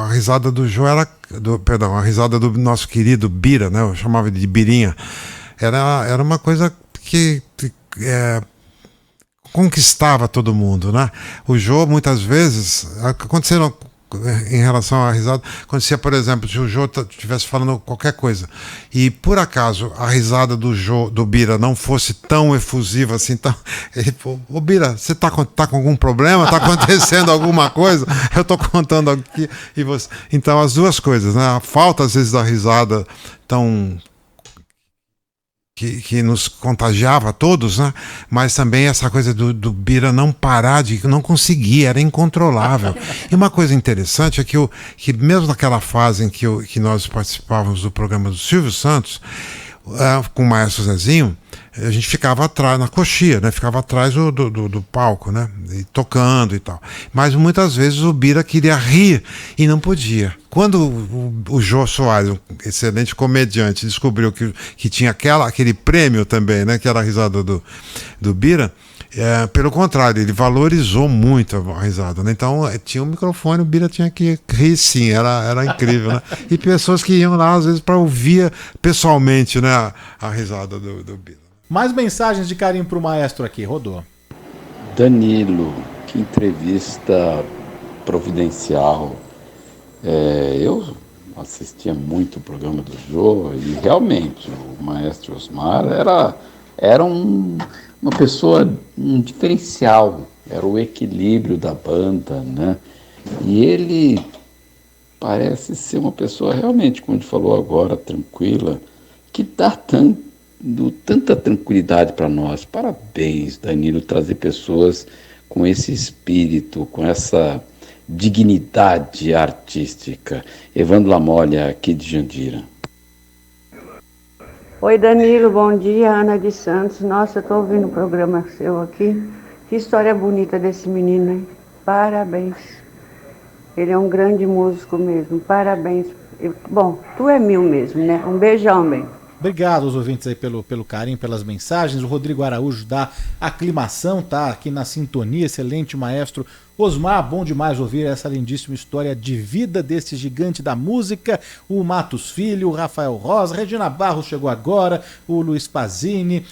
A risada do Jô era, a risada do nosso querido Bira, né? Eu chamava de Birinha, era uma coisa que conquistava todo mundo, né? O Jô muitas vezes, aconteceram em relação à risada, acontecia, por exemplo, se o Jô estivesse falando qualquer coisa e por acaso a risada do Bira não fosse tão efusiva assim, ele falou: ô Bira, você tá com algum problema? Tá acontecendo alguma coisa? Eu tô contando aqui e você... Então as duas coisas, né? A falta às vezes da risada tão... Que nos contagiava a todos, né? Mas também essa coisa do Bira não parar, não conseguir, era incontrolável. E uma coisa interessante é que mesmo naquela fase em que nós participávamos do programa do Silvio Santos, com o maestro Zezinho, a gente ficava atrás, na coxia, né? Ficava atrás do palco, né? E tocando e tal. Mas muitas vezes o Bira queria rir e não podia. Quando o Jô Soares, um excelente comediante, descobriu que tinha aquele prêmio também, né? Que era a risada do Bira, pelo contrário, ele valorizou muito a risada, né? Então tinha um microfone, o Bira tinha que rir sim, era incrível, né? E pessoas que iam lá às vezes para ouvir pessoalmente, né, a risada do Bira. Mais mensagens de carinho pro maestro aqui, rodou. Danilo, que entrevista providencial. Eu assistia muito o programa do Jô e realmente o maestro Osmar era uma pessoa, um diferencial, era o equilíbrio da banda, né? E ele parece ser uma pessoa realmente, como a gente falou agora, tranquila, que dá tanta tranquilidade para nós. Parabéns, Danilo, trazer pessoas com esse espírito, com essa dignidade artística. Evandro Lamolha, aqui de Jandira. Oi, Danilo, bom dia, Ana de Santos. Nossa, eu estou ouvindo o programa seu aqui. Que história bonita desse menino, hein? Parabéns. Ele é um grande músico mesmo, parabéns. Bom, tu é mil mesmo, né? Um beijão, bem. Obrigado aos ouvintes aí pelo carinho, pelas mensagens. O Rodrigo Araújo da Aclimação tá aqui na sintonia, excelente maestro. Osmar, bom demais ouvir essa lindíssima história de vida desse gigante da música. O Matos Filho, o Rafael Rosa, Regina Barros chegou agora, o Luiz Pazini,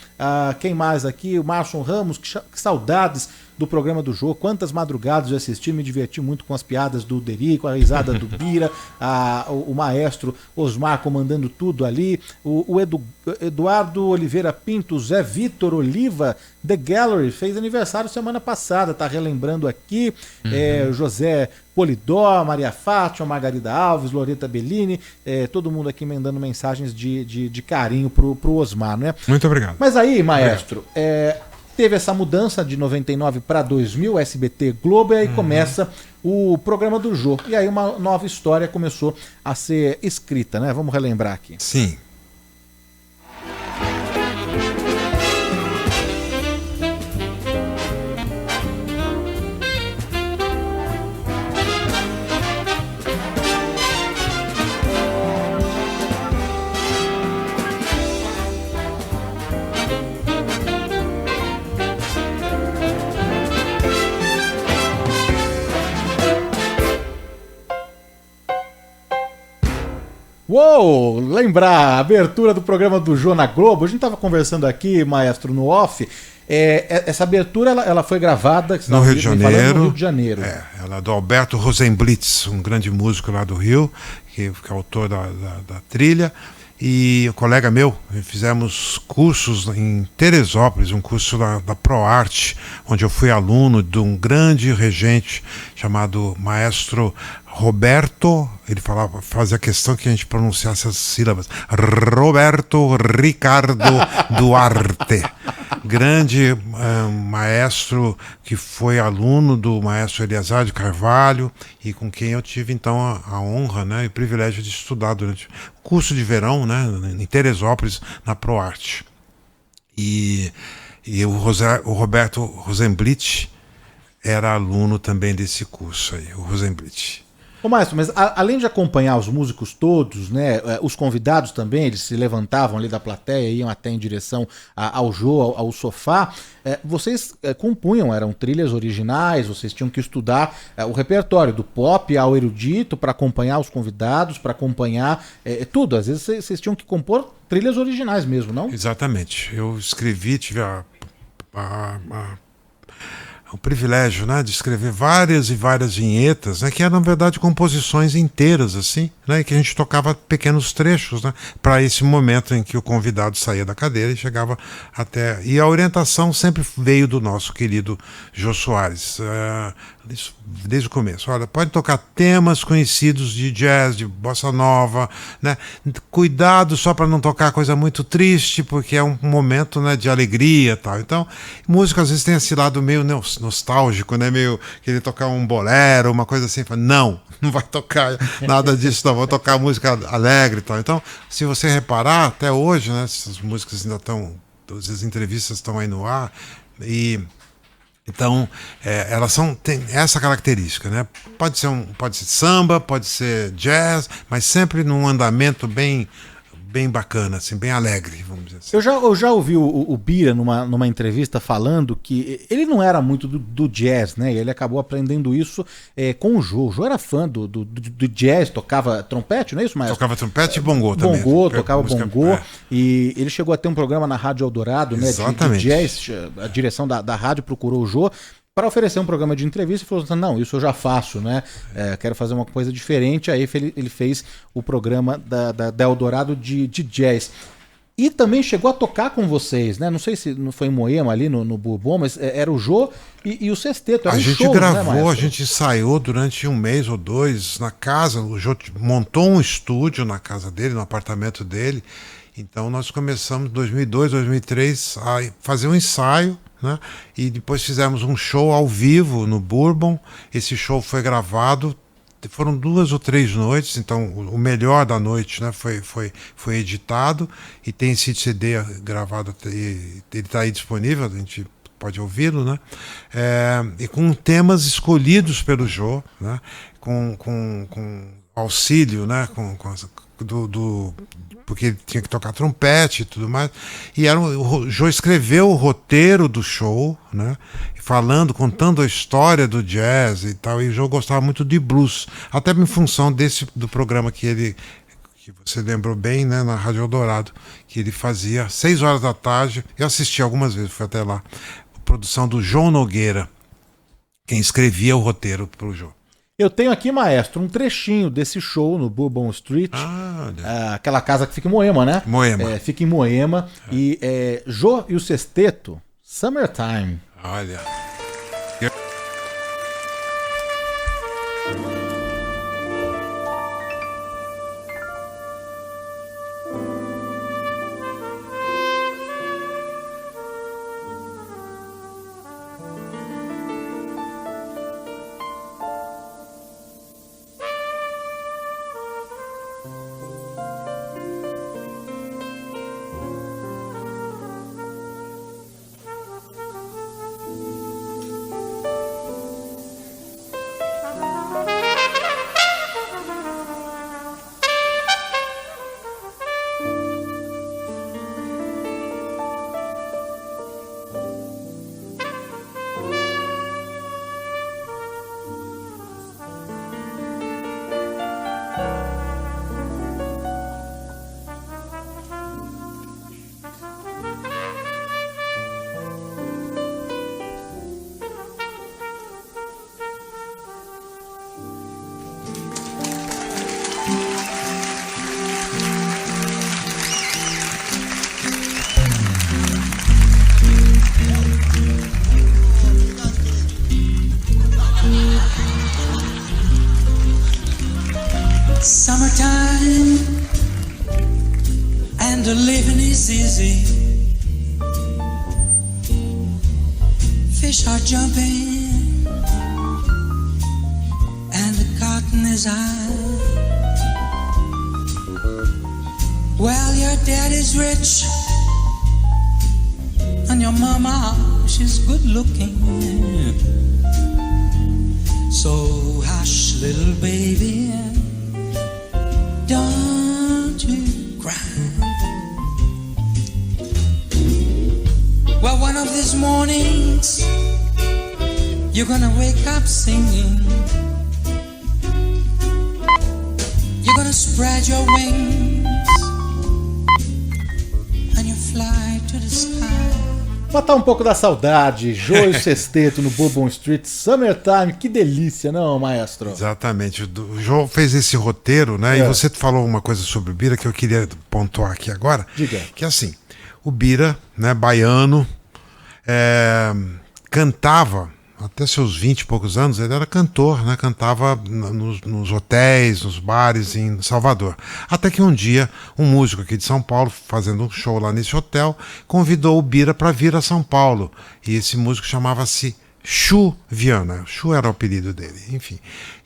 quem mais aqui? O Márcio Ramos, que saudades do programa do Jô, quantas madrugadas eu assisti, me diverti muito com as piadas do Deri, com a risada do Bira, o maestro Osmar comandando tudo ali, o Eduardo Oliveira Pinto, Zé Vitor Oliva, The Gallery, fez aniversário semana passada, tá relembrando aqui, José Polidó, Maria Fátima, Margarida Alves, Loreta Bellini, todo mundo aqui mandando mensagens de carinho pro Osmar, né? Muito obrigado. Mas aí, maestro, teve essa mudança de 99 para 2000, SBT Globo, e aí começa o programa do Jô. E aí uma nova história começou a ser escrita, né? Vamos relembrar aqui. Sim. Uou, lembrar a abertura do programa do Jô na Globo, a gente estava conversando aqui, maestro, no off, essa abertura ela foi gravada no Rio de Janeiro. No Rio de Janeiro. Ela é do Alberto Rosenblitz, um grande músico lá do Rio, que é autor da trilha, e o colega meu, fizemos cursos em Teresópolis, um curso da ProArte, onde eu fui aluno de um grande regente chamado maestro Roberto, ele fazia questão que a gente pronunciasse as sílabas, Roberto Ricardo Duarte, grande maestro que foi aluno do maestro Eliazar de Carvalho e com quem eu tive então a honra, né, e o privilégio de estudar durante o curso de verão, né, em Teresópolis, na ProArte. E o Roberto Rosenblitz era aluno também desse curso aí, o Rosenblitz. Ô, maestro, mas além de acompanhar os músicos todos, né, os convidados também, eles se levantavam ali da plateia, iam até em direção ao Jô, ao sofá, vocês compunham, eram trilhas originais, vocês tinham que estudar o repertório do pop ao erudito para acompanhar os convidados, para acompanhar tudo. Às vezes vocês tinham que compor trilhas originais mesmo, não? Exatamente. Eu escrevi, tive o privilégio, né, de escrever várias e várias vinhetas, né, que eram, na verdade, composições inteiras, assim, né, e que a gente tocava pequenos trechos, né, para esse momento em que o convidado saía da cadeira e chegava até... E a orientação sempre veio do nosso querido Jô Soares, desde o começo. Olha, pode tocar temas conhecidos de jazz, de bossa nova, né, cuidado só para não tocar coisa muito triste, porque é um momento, né, de alegria e tal. Então, música às vezes tem esse lado meio nostálgico, né? Meio querer tocar um bolero, uma coisa assim. Não, não vai tocar nada disso, não. Vou tocar música alegre e tal. Então, se você reparar, até hoje, né, essas músicas ainda estão, todas as entrevistas estão aí no ar, e então elas têm essa característica, né? Pode ser samba, pode ser jazz, mas sempre num andamento bem bacana, assim, bem alegre, vamos dizer assim. Eu já ouvi o Bira numa entrevista falando que ele não era muito do jazz, né? Ele acabou aprendendo isso com o Jô. O Jô era fã do jazz, tocava trompete, não é isso, Maestro? Tocava trompete e bongô também. Tocava bongô. E ele chegou a ter um programa na Rádio Eldorado, né? De jazz. A direção da rádio procurou o Jô para oferecer um programa de entrevista e falou assim, não, isso eu já faço, né? Quero fazer uma coisa diferente. Aí ele fez o programa da Eldorado de jazz. E também chegou a tocar com vocês, né? Não sei se não foi em Moema ali no Bourbon, mas era o Jô e o Sesteto. A gente gravou, a gente ensaiou durante 1 mês ou 2 na casa. O Jô montou um estúdio na casa dele, no apartamento dele. Então nós começamos em 2002, 2003 a fazer um ensaio, né? E depois fizemos um show ao vivo no Bourbon. Esse show foi gravado, foram 2 ou 3 noites, então o melhor da noite, né, foi editado e tem esse CD gravado, ele está aí disponível, a gente pode ouvi-lo, né? E com temas escolhidos pelo Jô, né? Com auxílio, né? Porque ele tinha que tocar trompete e tudo mais. E o Jô escreveu o roteiro do show, né? Contando a história do jazz e tal. E o Jô gostava muito de blues, até em função do programa que você lembrou bem, né, na Rádio Eldorado, que ele fazia 6 horas da tarde. Eu assisti algumas vezes, fui até lá. Produção do João Nogueira, quem escrevia o roteiro para o Jô. Eu tenho aqui, Maestro, um trechinho desse show no Bourbon Street. Aquela casa que fica em Moema, né? Moema. Fica em Moema. E Jô e o Sesteto, Summertime. Olha. Summertime and the living is easy. Fish are jumping and the cotton is high. Well, your daddy's rich and your mama, she's good looking. So hush, little baby, don't you cry. Well, one of these mornings you're gonna wake up singing. You're gonna spread your wings and you fly to the sky. Matar um pouco da saudade, Jô e o Sesteto no Bourbon Street, Summertime, que delícia, não, maestro? Exatamente, o Jô fez esse roteiro, né? E você falou uma coisa sobre o Bira que eu queria pontuar aqui agora. Diga. Que assim, o Bira, né, baiano, cantava até seus 20 e poucos anos, ele era cantor, né? Cantava nos hotéis, nos bares em Salvador. Até que um dia, um músico aqui de São Paulo, fazendo um show lá nesse hotel, convidou o Bira para vir a São Paulo. E esse músico chamava-se Chu Viana. Chu era o apelido dele, enfim.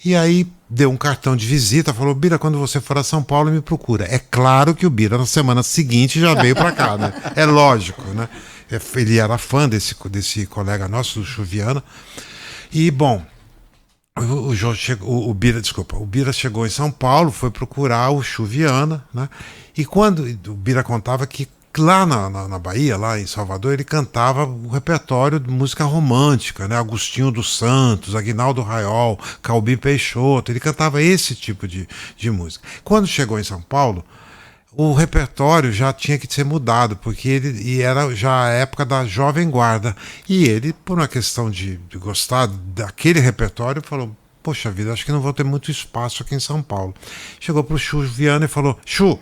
E aí deu um cartão de visita, falou: Bira, quando você for a São Paulo, me procura. É claro que o Bira, na semana seguinte, já veio para cá, né? É lógico, né? Ele era fã desse colega nosso, do Chu Viana. E, bom, o Bira chegou em São Paulo, foi procurar o Chu Viana, né? E quando o Bira contava que lá na Bahia, lá em Salvador, ele cantava o repertório de música romântica, né? Agostinho dos Santos, Aguinaldo Raiol, Calbi Peixoto, ele cantava esse tipo de música. Quando chegou em São Paulo, o repertório já tinha que ser mudado, porque era já a época da Jovem Guarda, e ele, por uma questão de gostar daquele repertório, falou: poxa vida, acho que não vou ter muito espaço aqui em São Paulo. Chegou pro Chu Viana e falou: Chu,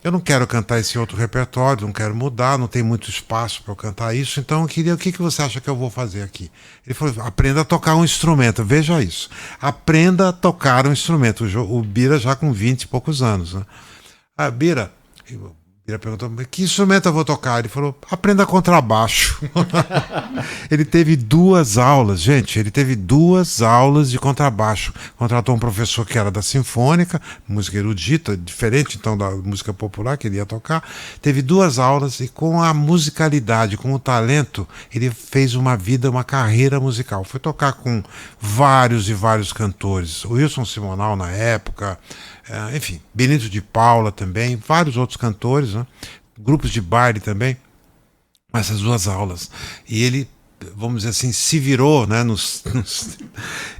eu não quero cantar esse outro repertório, não quero mudar, não tem muito espaço para eu cantar isso, então eu queria, o que você acha que eu vou fazer aqui? Ele falou: aprenda a tocar um instrumento. Veja isso, aprenda a tocar um instrumento. O Bira já com 20 e poucos anos, né? O Bira perguntou: que instrumento eu vou tocar? Ele falou: aprenda contrabaixo. Ele teve 2 aulas, gente, ele teve 2 aulas de contrabaixo. Contratou um professor que era da Sinfônica, música erudita, diferente então da música popular que ele ia tocar. Teve 2 aulas e com a musicalidade, com o talento, ele fez uma carreira musical. Foi tocar com vários e vários cantores. O Wilson Simonal na época, enfim, Benito de Paula também, vários outros cantores, né? Grupos de baile também, essas 2 aulas. E ele, vamos dizer assim, se virou, né,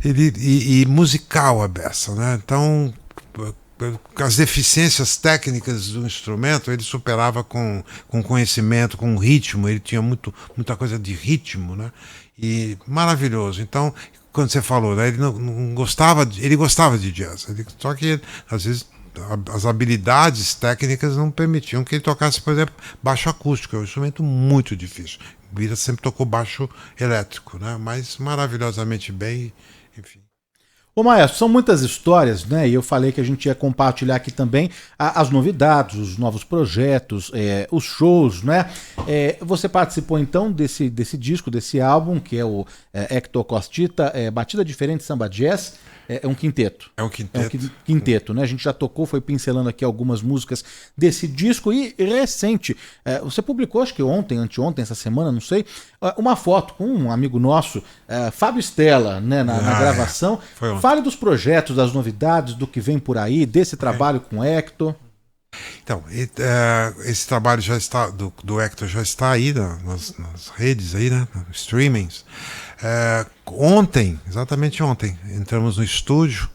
e musical a beça, né? Então, as deficiências técnicas do instrumento ele superava com conhecimento, com ritmo. Ele tinha muita coisa de ritmo, né? E maravilhoso. Então, quando você falou, né, ele não gostava, ele gostava de jazz, só que às vezes as habilidades técnicas não permitiam que ele tocasse, por exemplo, baixo acústico. É um instrumento muito difícil. O Bira sempre tocou baixo elétrico, né? Mas maravilhosamente bem, enfim. Ô Maestro, são muitas histórias, né? E eu falei que a gente ia compartilhar aqui também as novidades, os novos projetos, os shows, né? Você participou então desse disco, desse álbum, que é o Hector Costita, Batida Diferente Samba Jazz. É um quinteto. É um quinteto. É um quinteto, né? A gente já tocou, foi pincelando aqui algumas músicas desse disco. E recente, você publicou, acho que ontem, anteontem, essa semana, não sei, uma foto com um amigo nosso, Fábio Stella, né, na gravação. Fale dos projetos, das novidades, do que vem por aí, desse trabalho com o Hector. Então, esse trabalho já está, do Hector já está aí nas redes, aí, né, nos streamings. Exatamente ontem, entramos no estúdio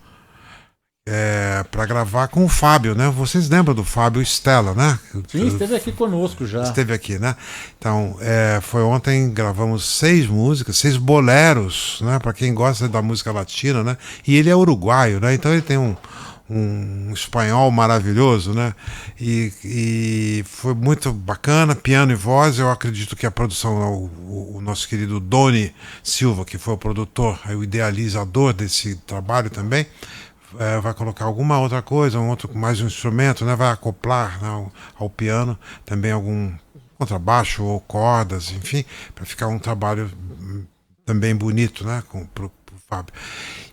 para gravar com o Fábio, né? Vocês lembram do Fábio Stella, né? Sim, esteve aqui conosco já. Esteve aqui, né? Então, foi ontem, gravamos 6 músicas, 6 boleros, né? Para quem gosta da música latina, né? E ele é uruguaio, né? Então ele tem um espanhol maravilhoso, né? E foi muito bacana, piano e voz. Eu acredito que a produção, o nosso querido Doni Silva, que foi o produtor, o idealizador desse trabalho também, vai colocar alguma outra coisa, mais um instrumento, né? Vai acoplar, né, ao piano também algum contrabaixo ou cordas, enfim, para ficar um trabalho também bonito, né? Pro Fábio.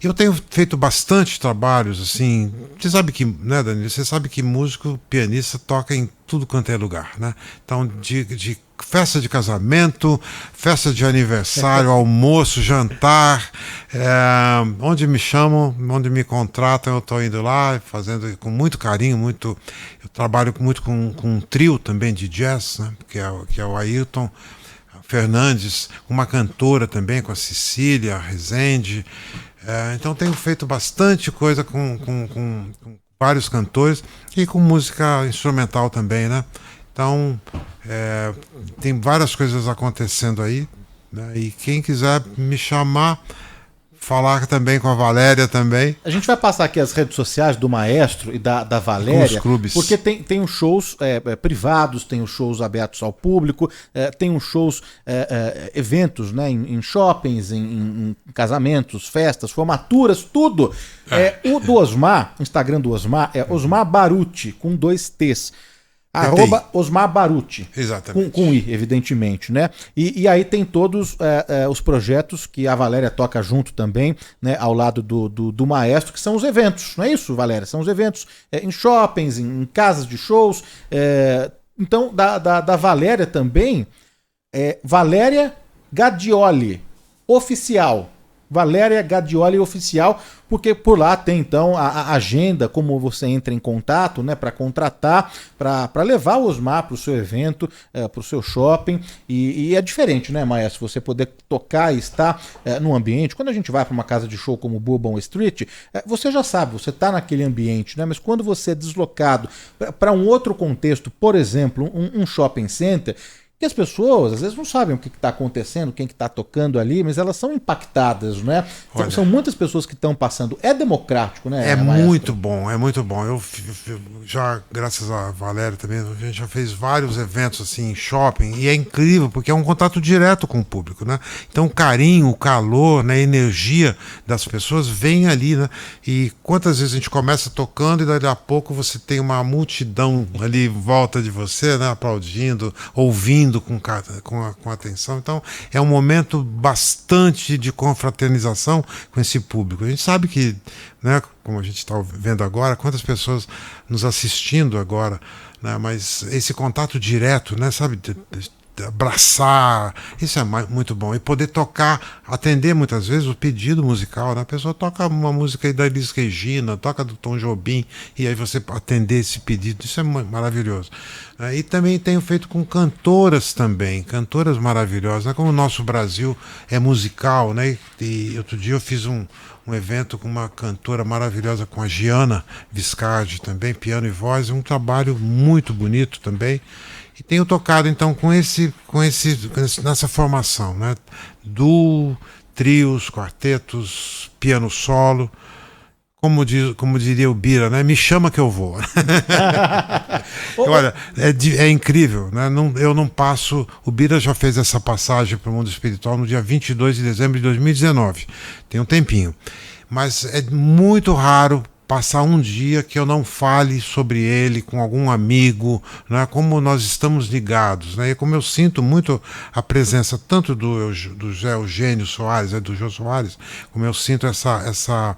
Eu tenho feito bastante trabalhos, assim. Você sabe que, né, Danilo? Você sabe que músico, pianista, toca em tudo quanto é lugar, né? Então, de festa de casamento, festa de aniversário, almoço, jantar, onde me chamam, onde me contratam, eu estou indo lá, fazendo com muito carinho, eu trabalho muito com um trio também de jazz, né? Que é o Ailton Fernandes, uma cantora também, com a Cecília Rezende. Então tenho feito bastante coisa com vários cantores e com música instrumental também, né? Então tem várias coisas acontecendo aí, né? E quem quiser me chamar, falar também com a Valéria também. A gente vai passar aqui as redes sociais do Maestro e da Valéria, com os clubes. Porque tem os shows privados, tem os shows abertos ao público, tem os shows, eventos, né, em shoppings, em casamentos, festas, formaturas, tudo. O do Osmar, o Instagram do Osmar é Osmar Baruti, com 2 T's. Arroba Osmar Baruti. Exatamente. Com I, evidentemente, né? E aí tem todos os projetos que a Valéria toca junto também, né? Ao lado do maestro, que são os eventos, não é isso, Valéria? São os eventos em shoppings, em casas de shows. Então, da Valéria também, Valéria Gadioli, oficial. Valéria Gadioli Oficial, porque por lá tem então a agenda, como você entra em contato, né, para contratar, para levar o Osmar para o seu evento, para o seu shopping, e é diferente, né, maestro, você poder tocar e estar num ambiente. Quando a gente vai para uma casa de show como Bourbon Street, você já sabe, você está naquele ambiente, né, mas quando você é deslocado para um outro contexto, por exemplo, um shopping center, que as pessoas às vezes não sabem o que está acontecendo, quem que está tocando ali, mas elas são impactadas, né? São muitas pessoas que estão passando. É democrático, né? É muito bom, é muito bom. Eu já, graças a Valéria também, a gente já fez vários eventos assim em shopping, e é incrível, porque é um contato direto com o público, né? Então o carinho, o calor, né, a energia das pessoas vem ali, né? E quantas vezes a gente começa tocando e daqui a pouco você tem uma multidão ali em volta de você, né, aplaudindo, ouvindo com atenção. Então é um momento bastante de confraternização com esse público. A gente sabe que, né, como a gente está vendo agora, quantas pessoas nos assistindo agora, né, mas esse contato direto, né, sabe, abraçar, isso é muito bom. E poder tocar, atender muitas vezes o pedido musical, né? A pessoa toca uma música aí da Elis Regina, toca do Tom Jobim, e aí você atender esse pedido, isso é maravilhoso. E também tenho feito com cantoras também, cantoras maravilhosas, né? Como o nosso Brasil é musical, né? E outro dia eu fiz um evento com uma cantora maravilhosa, com a Giana Viscardi também, piano e voz, um trabalho muito bonito também. E tenho tocado então nessa formação, né? Do trios, quartetos, piano solo, como diria o Bira, né? Me chama que eu vou. Olha, é incrível, né? Eu não passo. O Bira já fez essa passagem para o mundo espiritual no dia 22 de dezembro de 2019. Tem um tempinho. Mas é muito raro passar um dia que eu não fale sobre ele com algum amigo, né? Como nós estamos ligados, né? E como eu sinto muito a presença tanto do José Eugênio Soares, do Jô Soares, como eu sinto essa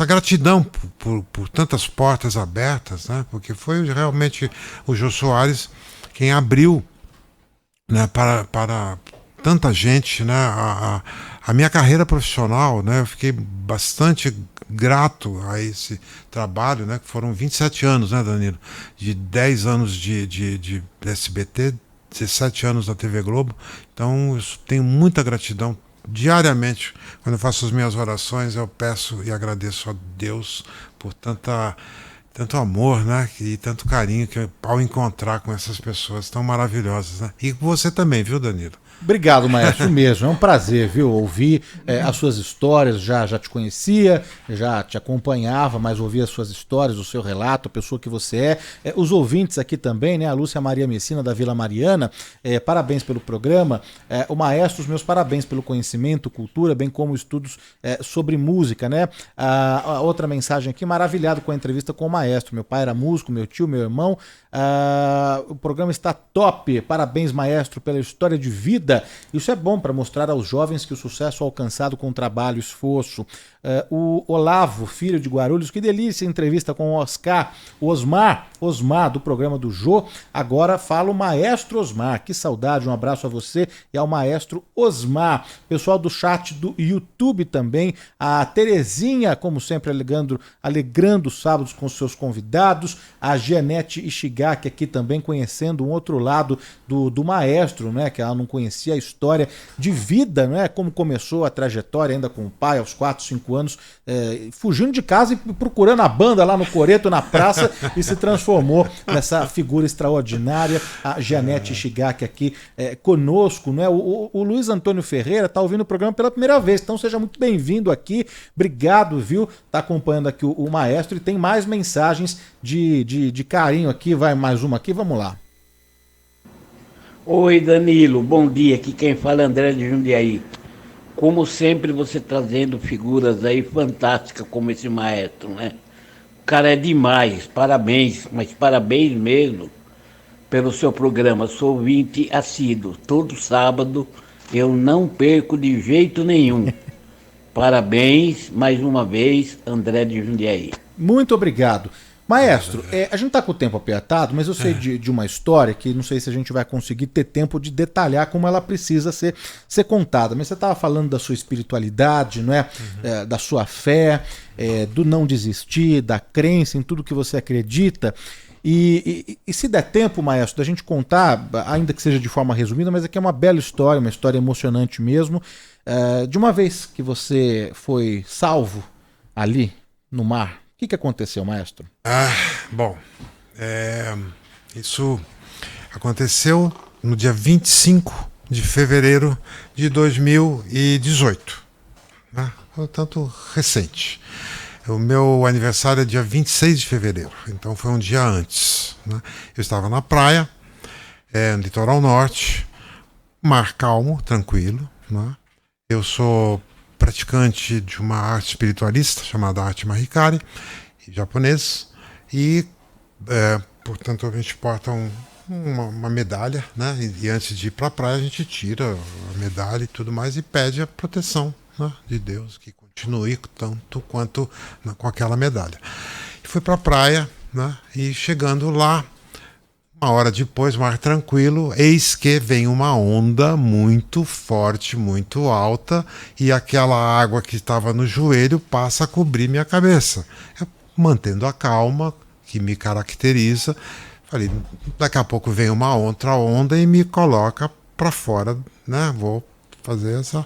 gratidão por tantas portas abertas, né? Porque foi realmente o Jô Soares quem abriu, né, para tanta gente, né, a minha carreira profissional, né? Eu fiquei bastante grato a esse trabalho, né, que foram 27 anos, né, Danilo? De 10 anos de SBT, 17 anos na TV Globo. Então eu tenho muita gratidão diariamente. Quando eu faço as minhas orações, eu peço e agradeço a Deus por tanto amor, né, e tanto carinho que ao encontrar com essas pessoas tão maravilhosas, né? E você também, viu, Danilo? Obrigado, maestro, mesmo. É um prazer, viu, ouvir as suas histórias. Já te conhecia, já te acompanhava, mas ouvir as suas histórias, o seu relato, a pessoa que você é. Os ouvintes aqui também, né? A Lúcia Maria Messina, da Vila Mariana, parabéns pelo programa. O maestro, os meus parabéns pelo conhecimento, cultura, bem como estudos sobre música, né? A outra mensagem aqui, maravilhado com a entrevista com o maestro. Meu pai era músico, meu tio, meu irmão. O programa está top. Parabéns, maestro, pela história de vida. Isso é bom para mostrar aos jovens que o sucesso é alcançado com trabalho e esforço. O Olavo, filho de Guarulhos, que delícia entrevista com o Osmar, do programa do Jô. Agora fala o maestro Osmar. Que saudade, um abraço a você e ao maestro Osmar. Pessoal do chat do YouTube também, a Terezinha, como sempre, alegrando os sábados com seus convidados, a Gianete Ishigaki aqui também conhecendo um outro lado do maestro, né, que ela não conhecia a história de vida, né, como começou a trajetória ainda com o pai aos 4, 5 anos, fugindo de casa e procurando a banda lá no Coreto, na praça, e se transformou nessa figura extraordinária. A Gianete Ishigaki aqui conosco, né? O Luiz Antônio Ferreira está ouvindo o programa pela primeira vez, então seja muito bem-vindo aqui. Obrigado, viu? Está acompanhando aqui o maestro, e tem mais mensagens de carinho aqui. Vai mais uma aqui, vamos lá. Oi, Danilo, bom dia. Aqui quem fala é André de Jundiaí. Como sempre, você trazendo figuras aí fantásticas como esse maestro, né? O cara é demais, parabéns, mas parabéns mesmo. pelo seu programa. Sou ouvinte assíduo. Todo sábado eu não perco de jeito nenhum. Parabéns, mais uma vez, André de Jundiaí. Muito obrigado. Maestro, a gente está com o tempo apertado, mas eu sei de uma história que não sei se a gente vai conseguir ter tempo de detalhar como ela precisa ser contada. Mas você estava falando da sua espiritualidade, não é? Da sua fé, do não desistir, da crença em tudo que você acredita. E se der tempo, maestro, da gente contar, ainda que seja de forma resumida, mas aqui é uma bela história, uma história emocionante mesmo, de uma vez que você foi salvo ali no mar. O que aconteceu, maestro? Bom, isso aconteceu no dia 25 de fevereiro de 2018, né? Portanto, recente. O meu aniversário é dia 26 de fevereiro, então foi um dia antes, né? Eu estava na praia, no litoral norte, mar calmo, tranquilo, né? Eu sou praticante de uma arte espiritualista chamada arte Mahikari, japonês, e portanto a gente porta uma medalha, né? E antes de ir para a praia a gente tira a medalha e tudo mais e pede a proteção, né, de Deus, que continue tanto quanto com aquela medalha. E fui para a praia, né? E chegando lá, uma hora depois, mar tranquilo, eis que vem uma onda muito forte, muito alta, e aquela água que estava no joelho passa a cobrir minha cabeça. Eu, mantendo a calma, que me caracteriza, falei, daqui a pouco vem uma outra onda e me coloca para fora, né? Vou fazer essa...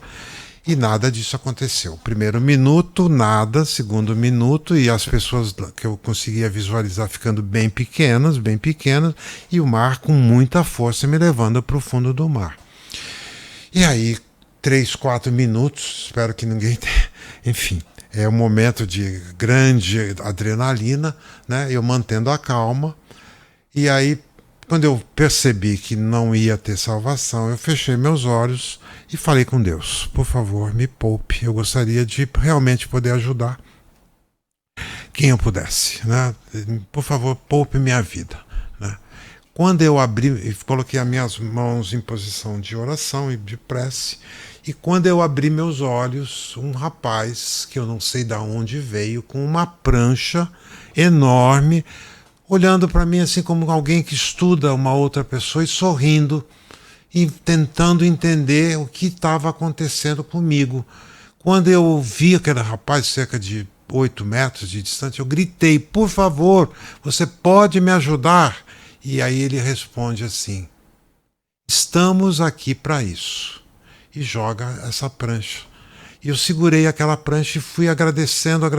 E nada disso aconteceu. Primeiro minuto, nada. Segundo minuto, e as pessoas que eu conseguia visualizar ficando bem pequenas, e o mar com muita força me levando para o fundo do mar. E aí, 3, 4 minutos, espero que ninguém tenha... Enfim, é um momento de grande adrenalina, né? Eu mantendo a calma. E aí, quando eu percebi que não ia ter salvação, eu fechei meus olhos e falei com Deus, por favor, me poupe. Eu gostaria de realmente poder ajudar quem eu pudesse, né? Por favor, poupe minha vida, né? Quando eu abri e coloquei as minhas mãos em posição de oração e de prece, e quando eu abri meus olhos, um rapaz, que eu não sei de onde veio, com uma prancha enorme, olhando para mim assim como alguém que estuda uma outra pessoa e sorrindo, e tentando entender o que estava acontecendo comigo. Quando eu vi aquele rapaz cerca de 8 metros de distância, eu gritei, por favor, você pode me ajudar? E aí ele responde assim, estamos aqui para isso. E joga essa prancha. E eu segurei aquela prancha e fui agradecendo.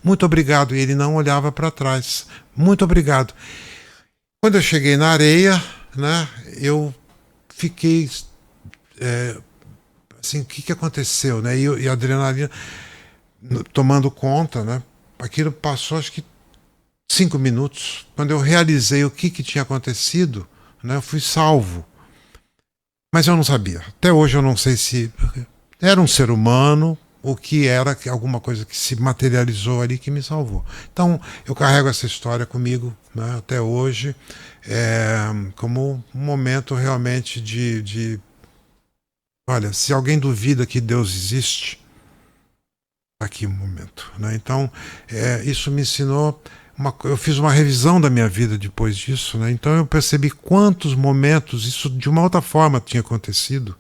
Muito obrigado. E ele não olhava para trás. Muito obrigado. Quando eu cheguei na areia, né, eu fiquei assim, o que aconteceu, né? E a adrenalina tomando conta, né? Aquilo passou acho que 5 minutos. Quando eu realizei o que tinha acontecido, né, eu fui salvo. Mas eu não sabia. Até hoje eu não sei se era um ser humano, o que era alguma coisa que se materializou ali que me salvou. Então, eu carrego essa história comigo, né, até hoje, como um momento realmente de... Olha, se alguém duvida que Deus existe, aqui um momento, né? Então, isso me ensinou... eu fiz uma revisão da minha vida depois disso, né? Então eu percebi quantos momentos isso de uma outra forma tinha acontecido,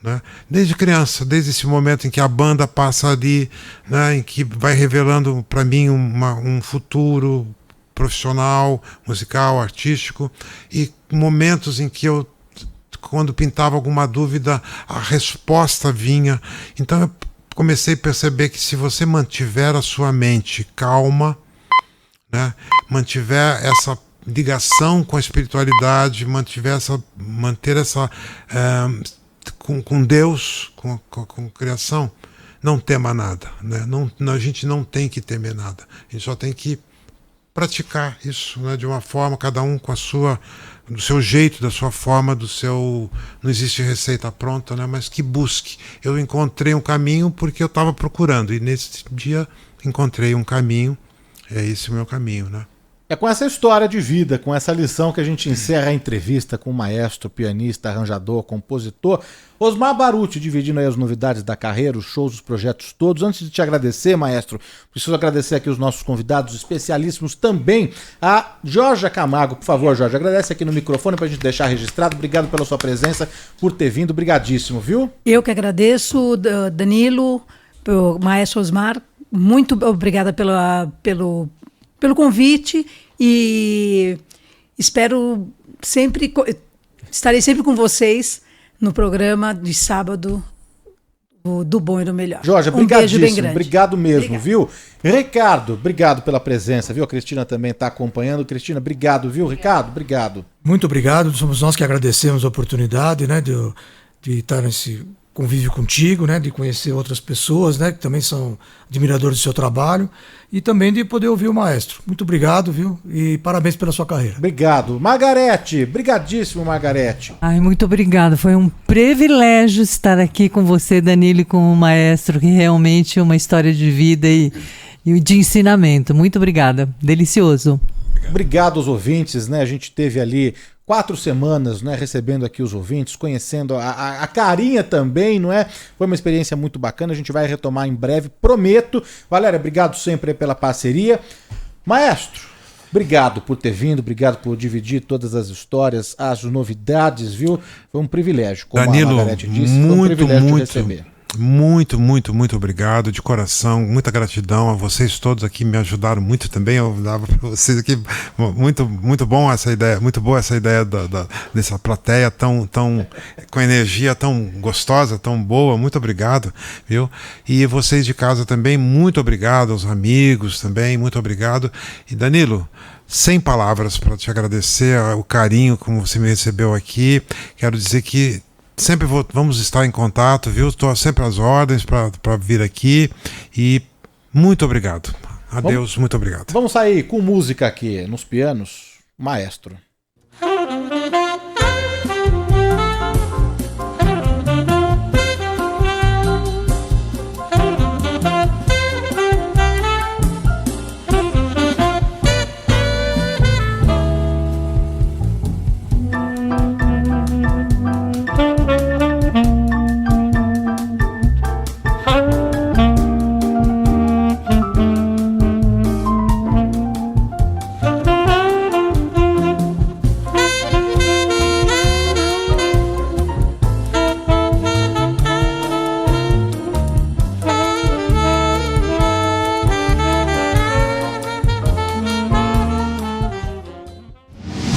né? Desde criança, desde esse momento em que a banda passa ali, né? Em que vai revelando para mim um futuro profissional, musical, artístico, e momentos em que eu, quando pintava alguma dúvida, a resposta vinha. Então eu comecei a perceber que se você mantiver a sua mente calma, né, mantiver essa ligação com a espiritualidade, manter essa com Deus, com a criação, não tema nada, né? A gente não tem que temer nada, a gente só tem que praticar isso, né, de uma forma, cada um com do seu jeito, da sua forma, não existe receita pronta, né, mas que busque. Eu encontrei um caminho porque eu estava procurando, e nesse dia encontrei um caminho. É esse o meu caminho, né? É com essa história de vida, com essa lição que a gente encerra a entrevista com o maestro, pianista, arranjador, compositor, Osmar Baruti, dividindo aí as novidades da carreira, os shows, os projetos todos. Antes de te agradecer, maestro, preciso agradecer aqui os nossos convidados especialíssimos também, a Jorge Camargo. Por favor, Jorge, agradece aqui no microfone pra gente deixar registrado. Obrigado pela sua presença, por ter vindo, brigadíssimo, viu? Eu que agradeço, Danilo, o maestro Osmar, muito obrigada pelo convite e espero sempre, estarei sempre com vocês no programa de sábado do Bom e do Melhor. Jorge, beijo bem grande. Obrigado mesmo, viu? Ricardo, obrigado pela presença, viu? A Cristina também está acompanhando. Cristina, obrigado, viu? Ricardo, obrigado. Muito obrigado, somos nós que agradecemos a oportunidade, né, de estar nesse convívio contigo, né, de conhecer outras pessoas, né, que também são admiradores do seu trabalho e também de poder ouvir o maestro. Muito obrigado, viu? E parabéns pela sua carreira. Obrigado. Margarete, brigadíssimo, Margarete. Ai, muito obrigado. Foi um privilégio estar aqui com você, Danilo, e com o maestro, que realmente é uma história de vida e de ensinamento. Muito obrigada. Delicioso. Obrigado aos ouvintes, né? A gente teve ali 4 semanas, né, recebendo aqui os ouvintes, conhecendo a carinha também, não é? Foi uma experiência muito bacana, a gente vai retomar em breve, prometo. Valéria, obrigado sempre pela parceria. Maestro, obrigado por ter vindo, obrigado por dividir todas as histórias, as novidades, viu? Foi um privilégio, como Danilo, a Margarete disse, foi um privilégio te receber. Muito obrigado, de coração, muita gratidão a vocês todos aqui, me ajudaram muito também, eu dava para vocês aqui, muito bom essa ideia, muito boa essa ideia dessa plateia tão com energia tão gostosa, tão boa, muito obrigado, viu? E vocês de casa também, muito obrigado, aos amigos também, muito obrigado. E Danilo, sem palavras para te agradecer o carinho como você me recebeu aqui, quero dizer que sempre vamos estar em contato, viu? Estou sempre às ordens para vir aqui e muito obrigado. Adeus, muito obrigado. Vamos sair com música aqui nos pianos, maestro.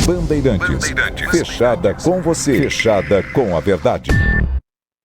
Bandeirantes. Fechada com você. Fechada com a verdade.